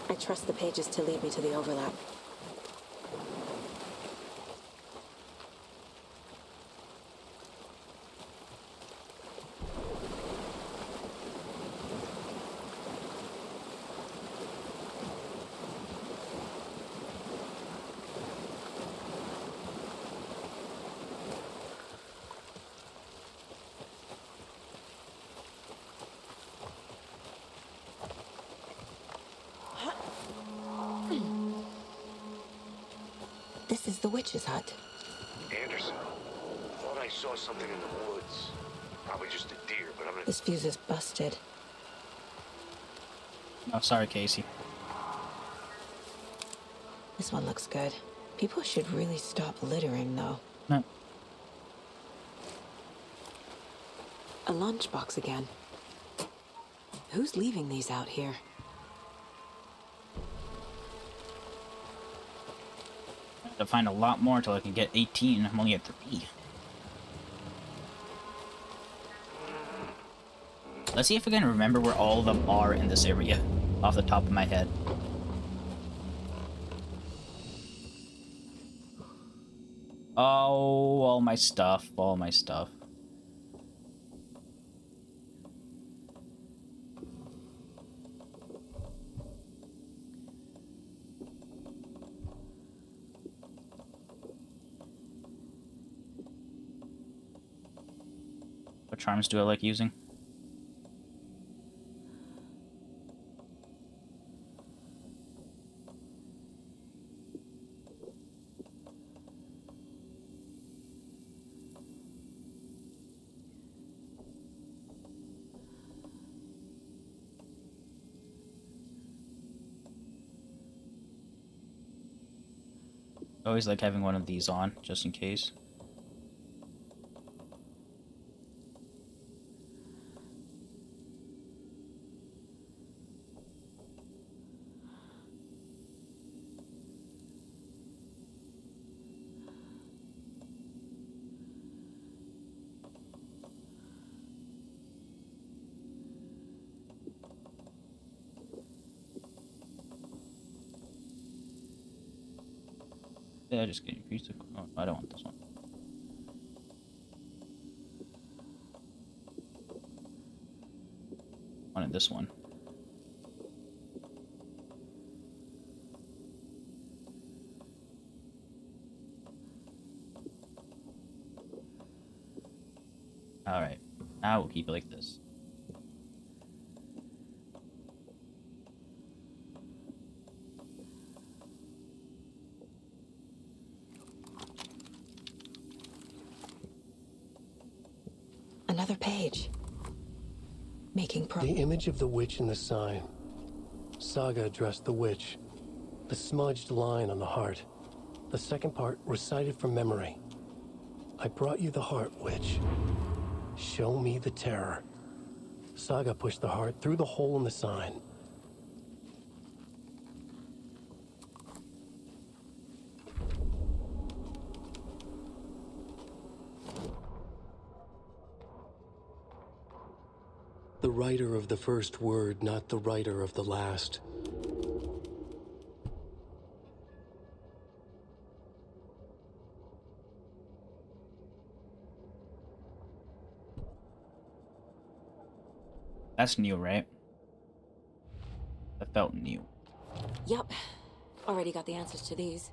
I trust the pages to lead me to the overlap. This is the witch's hut. Anderson, thought I saw something in the woods. Probably just a deer, but I'm gonna... This fuse is busted. Oh, sorry, Casey. This one looks good. People should really stop littering, though. No. A lunchbox again. Who's leaving these out here? I have to find a lot more till I can get 18. I'm only at 3. Let's see if I can remember where all of them are in this area, off the top of my head. Oh, all my stuff, all my stuff. What charms do I like using? I always like having one of these on, just in case. Yeah, just getting increased. Oh, I don't want this one. I wanted this one. Alright, now we'll keep it like this. Another page. Making The image of the witch in the sign. Saga addressed the witch. The smudged line on the heart. The second part recited from memory. I brought you the heart, witch. Show me the terror. Saga pushed the heart through the hole in the sign. The writer of the first word, not the writer of the last. That's new, right? That felt new. Yup. Already got the answers to these.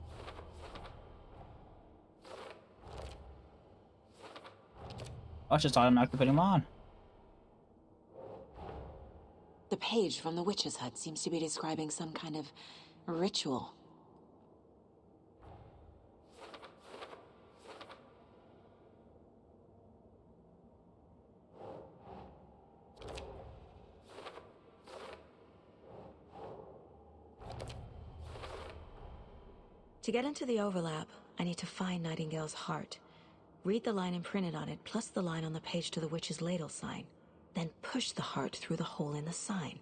I was just automatically putting them on. The page from the witch's hut seems to be describing some kind of ritual. To get into the overlap, I need to find Nightingale's heart. Read the line imprinted on it, plus the line on the page to the witch's ladle sign. Then push the heart through the hole in the sign.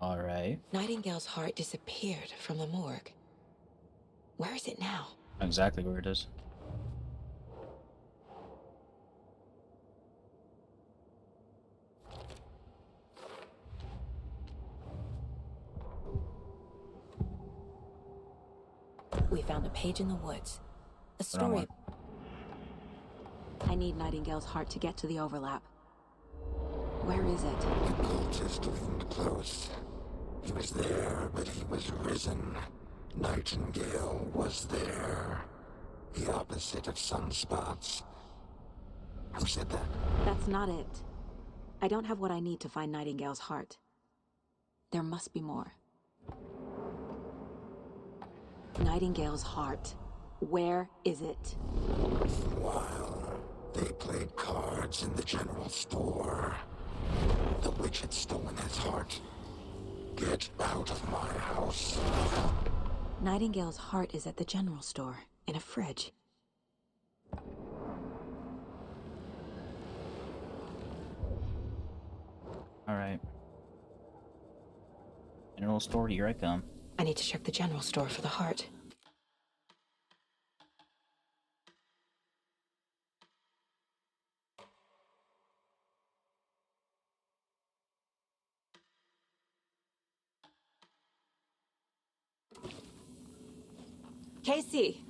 Alright. Nightingale's heart disappeared from the morgue. Where is it now? Exactly where it is. We found a page in the woods. A story. I need Nightingale's heart to get to the overlap. Where is it? The cultist leaned close. He was there, but he was risen. Nightingale was there. The opposite of sunspots. Who said that? That's not it. I don't have what I need to find Nightingale's heart. There must be more. Nightingale's heart. Where is it? While they played cards in the general store, the witch had stolen his heart. Get out of my house. Nightingale's heart is at the general store, in a fridge. Alright. General store, here I come. I need to check the general store for the heart. Casey,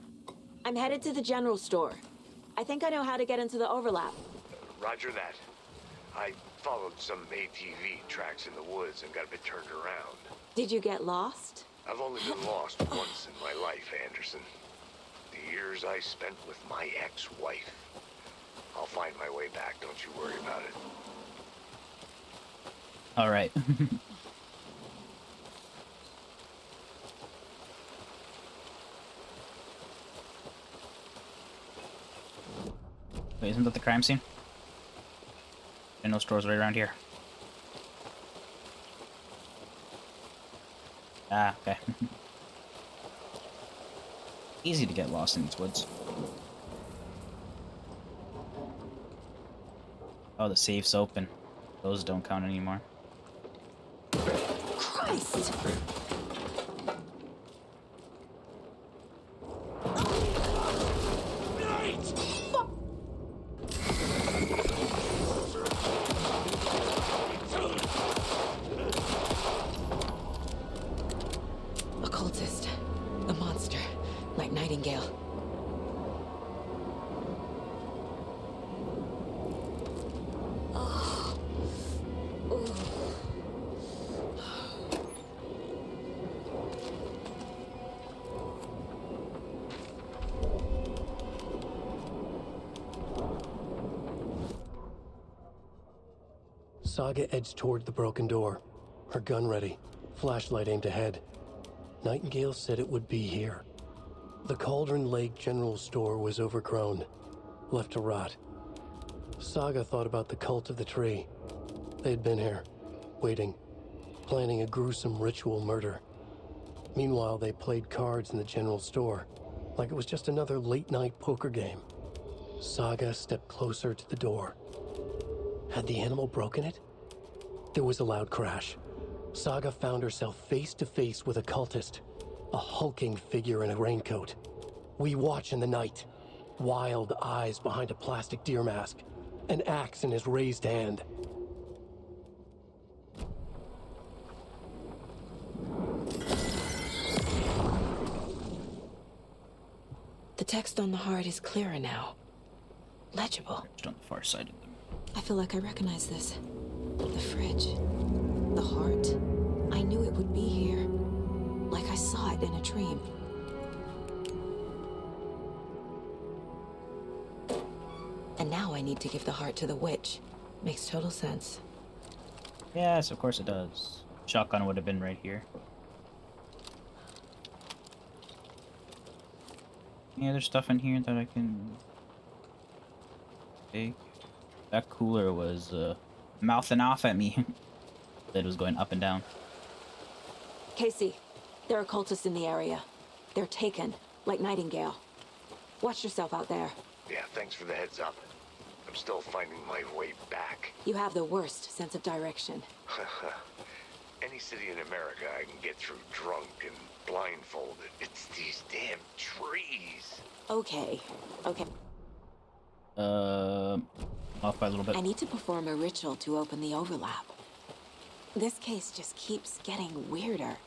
I'm headed to the general store. I think I know how to get into the overlap. Roger that. I followed some ATV tracks in the woods and got a bit turned around. Did you get lost? I've only been lost once in my life, Anderson. The years I spent with my ex-wife. I'll find my way back, don't you worry about it. Alright. Wait, isn't that the crime scene? And no stores right around here. Ah, okay. Easy to get lost in these woods. Oh, the safe's open. Those don't count anymore. Christ! Saga edged toward the broken door, her gun ready, flashlight aimed ahead. Nightingale said it would be here. The Cauldron Lake General Store was overgrown, left to rot. Saga thought about the cult of the tree. They'd been here, waiting, planning a gruesome ritual murder. Meanwhile, they played cards in the general store, like it was just another late-night poker game. Saga stepped closer to the door. Had the animal broken it? There was a loud crash. Saga found herself face to face with a cultist, a hulking figure in a raincoat. We watch in the night, wild eyes behind a plastic deer mask, an axe in his raised hand. The text on the heart is clearer now. Legible. Just on the far side of them. I feel like I recognize this. The fridge. The heart. I knew it would be here. Like I saw it in a dream. And now I need to give the heart to the witch. Makes total sense. Yes, of course it does. Shotgun would have been right here. Any other stuff in here that I can take? That cooler was mouthing off at me. It was going up and down. Casey, there are cultists in the area. They're taken, like Nightingale. Watch yourself out there. Yeah, thanks for the heads up. I'm still finding my way back. You have the worst sense of direction. Any city in America I can get through drunk and blindfolded. It's these damn trees. Okay. Off by a little bit. I need to perform a ritual to open the overlap. This case just keeps getting weirder.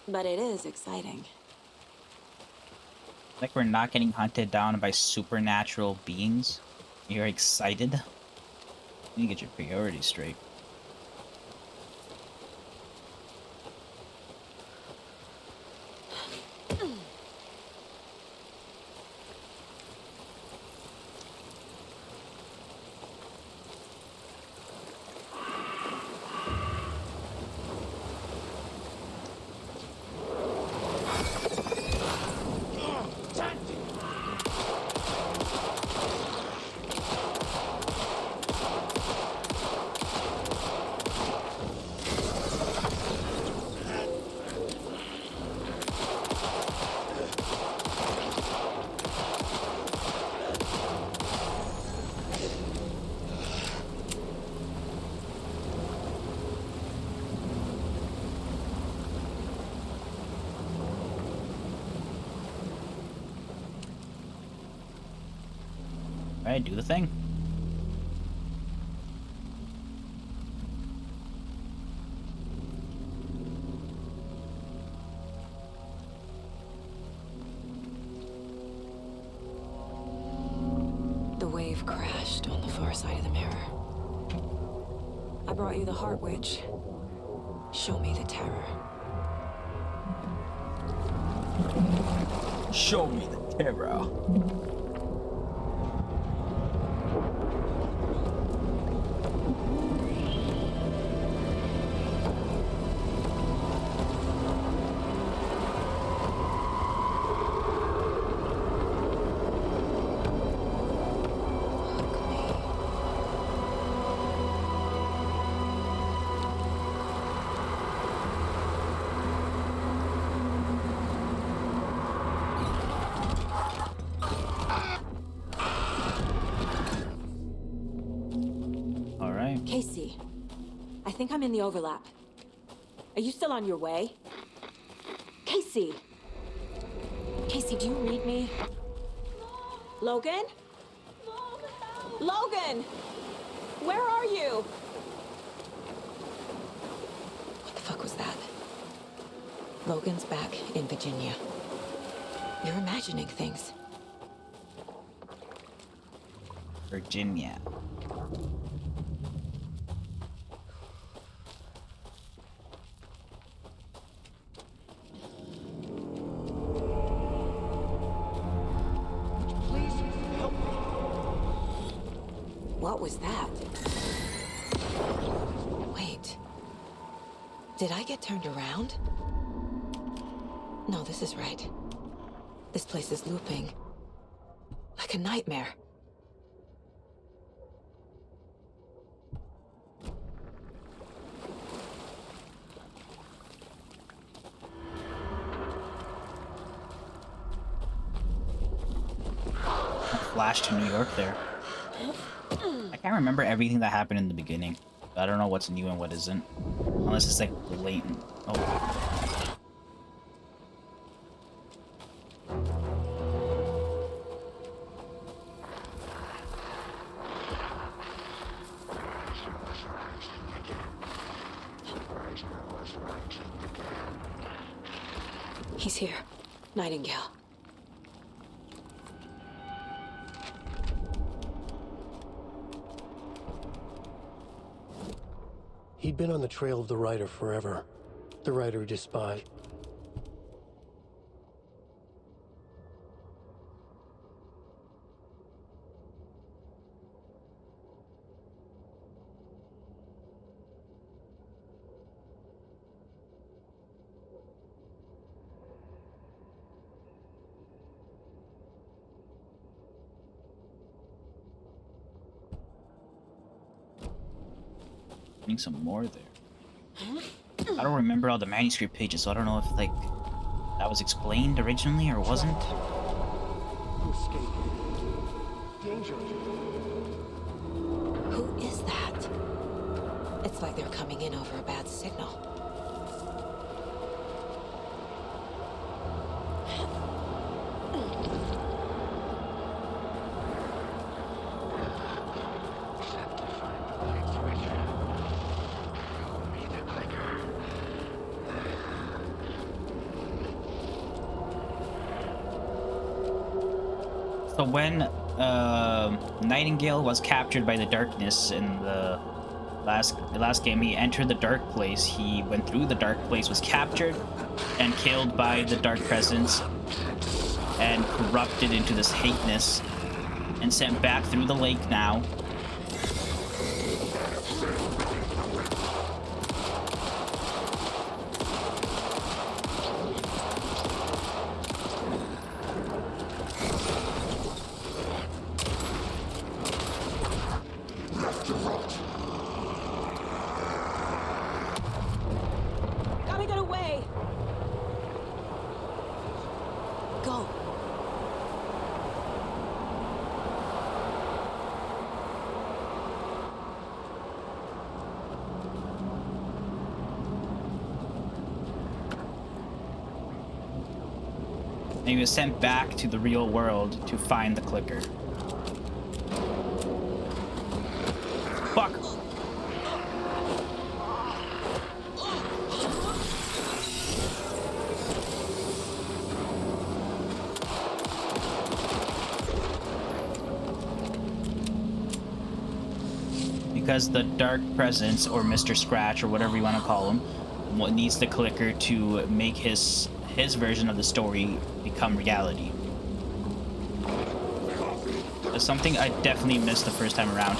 But it is exciting. Like we're not getting hunted down by supernatural beings. You're excited? You need to get your priorities straight. Alright, do the thing. The wave crashed on the far side of the mirror. I brought you the Heart Witch. Show me the terror. Show me the terror. Casey, I think I'm in the overlap. Are you still on your way? Casey! Casey, do you read me? Logan? Logan! Where are you? What the fuck was that? Logan's back in Virginia. You're imagining things. Virginia. What was that? Wait. Did I get turned around? No, this is right. This place is looping. Like a nightmare. Flash to New York there. I can't remember everything that happened in the beginning. I don't know what's new and what isn't. Unless it's like blatant. Oh. He's here. Nightingale. He'd been on the trail of the writer forever. The writer who despised. Getting some more there. I don't remember all the manuscript pages, so I don't know if like that was explained originally or wasn't. Who is that? It's like they're coming in over a bad signal. So when Nightingale was captured by the darkness in the last game, he entered the dark place. He went through the dark place, was captured and killed by the dark presence, and corrupted into this hateness, and sent back through the lake now. Gotta get away! Go! And he was sent back to the real world to find the clicker. Fuck! Because the dark presence, or Mr. Scratch, or whatever you want to call him, needs the clicker to make his version of the story become reality. That's something I definitely missed the first time around.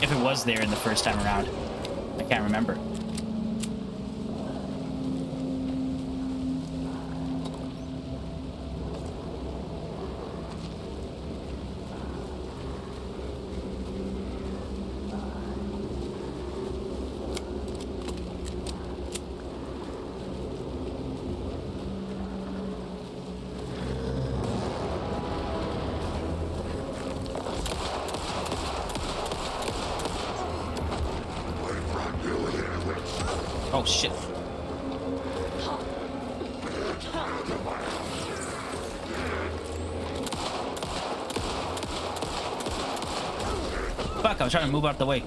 If it was there in the first time around. I can't remember. Oh shit. Fuck, I was trying to move out the way.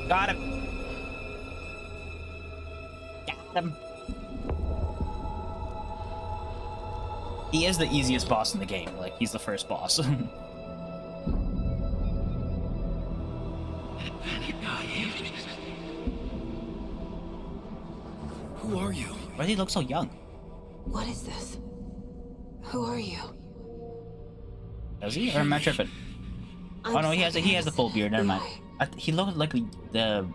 Got him. Got him. He is the easiest boss in the game. Like, he's the first boss. Why does he look so young? What is this? Who are you? Does he? Or am I tripping? Oh no, he has the full beard. Never mind. He looked like the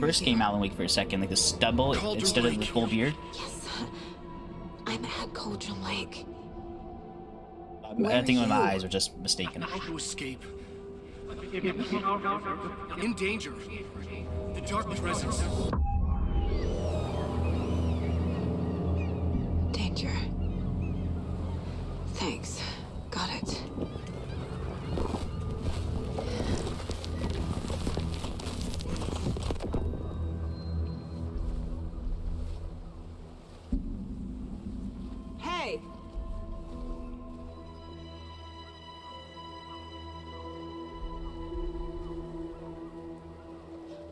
first game Alan Wake for a second, like the stubble instead of the full beard. Yes, I'm at Cauldron Lake. I think my eyes are just mistaken. I to escape. In danger. The dark presence. Danger. Thanks. Got it. Hey!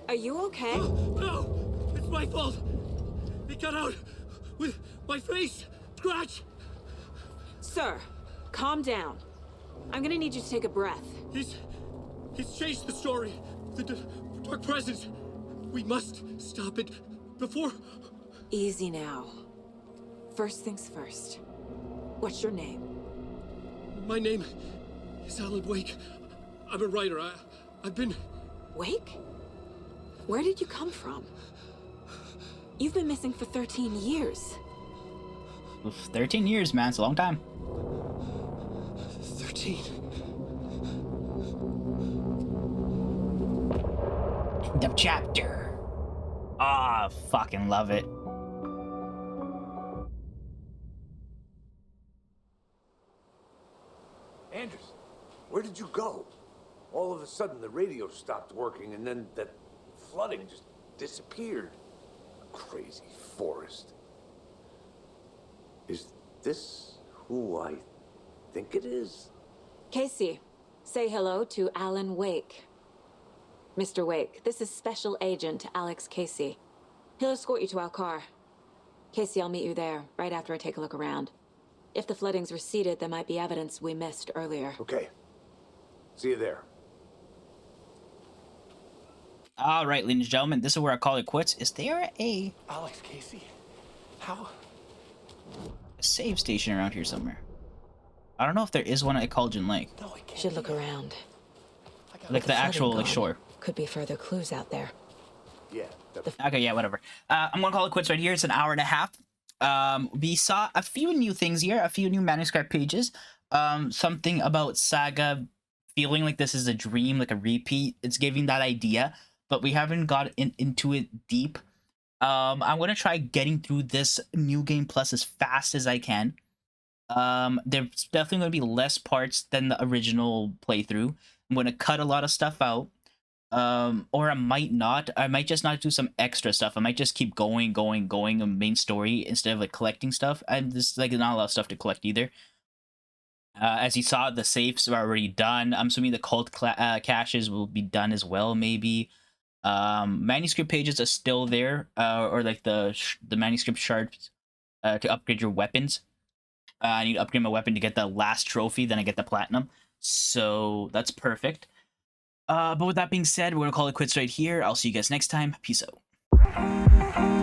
Are you okay? No! It's my fault! It got out with my face! Scratch! Sir, calm down. I'm gonna need you to take a breath. He's changed the story. The dark presence. We must stop it before... Easy now. First things first. What's your name? My name is Alan Wake. I'm a writer. I've been... Wake? Where did you come from? You've been missing for 13 years. Oof, 13 years, man. It's a long time. 13. End of chapter. Ah, fucking love it. Anderson, where did you go? All of a sudden, the radio stopped working, and then that flooding just disappeared. Crazy forest. Is this who I think it is? Casey, say hello to Alan Wake. Mr. Wake, this is Special Agent Alex Casey. He'll escort you to our car. Casey, I'll meet you there, right after I take a look around. If the flooding's receded, there might be evidence we missed earlier. Okay. See you there. All right, ladies and gentlemen, this is where I call it quits. Is there a Alex Casey? How? save station around here somewhere? I don't know if there is one at Cauldron Lake. No, it can't. Should look around. Like the actual like shore. Could be further clues out there. Yeah. Okay, yeah, whatever. I'm gonna call it quits right here. It's an hour and a half. We saw a few new things here, a few new manuscript pages. Something about Saga feeling like this is a dream, like a repeat. It's giving that idea, but we haven't got into it deep. I'm gonna try getting through this new game plus as fast as I can. There's definitely gonna be less parts than the original playthrough. I'm gonna cut a lot of stuff out. Or I might not. I might just not do some extra stuff. I might just keep going on main story instead of like collecting stuff. And there's like not a lot of stuff to collect either. As you saw, the safes are already done. I'm assuming the cult caches will be done as well, maybe. Manuscript pages are still there, or like the manuscript shards to upgrade your weapons. I need to upgrade my weapon to get the last trophy, then I get the platinum. So that's perfect. But with that being said, we're gonna call it quits right here. I'll see you guys next time. Peace out.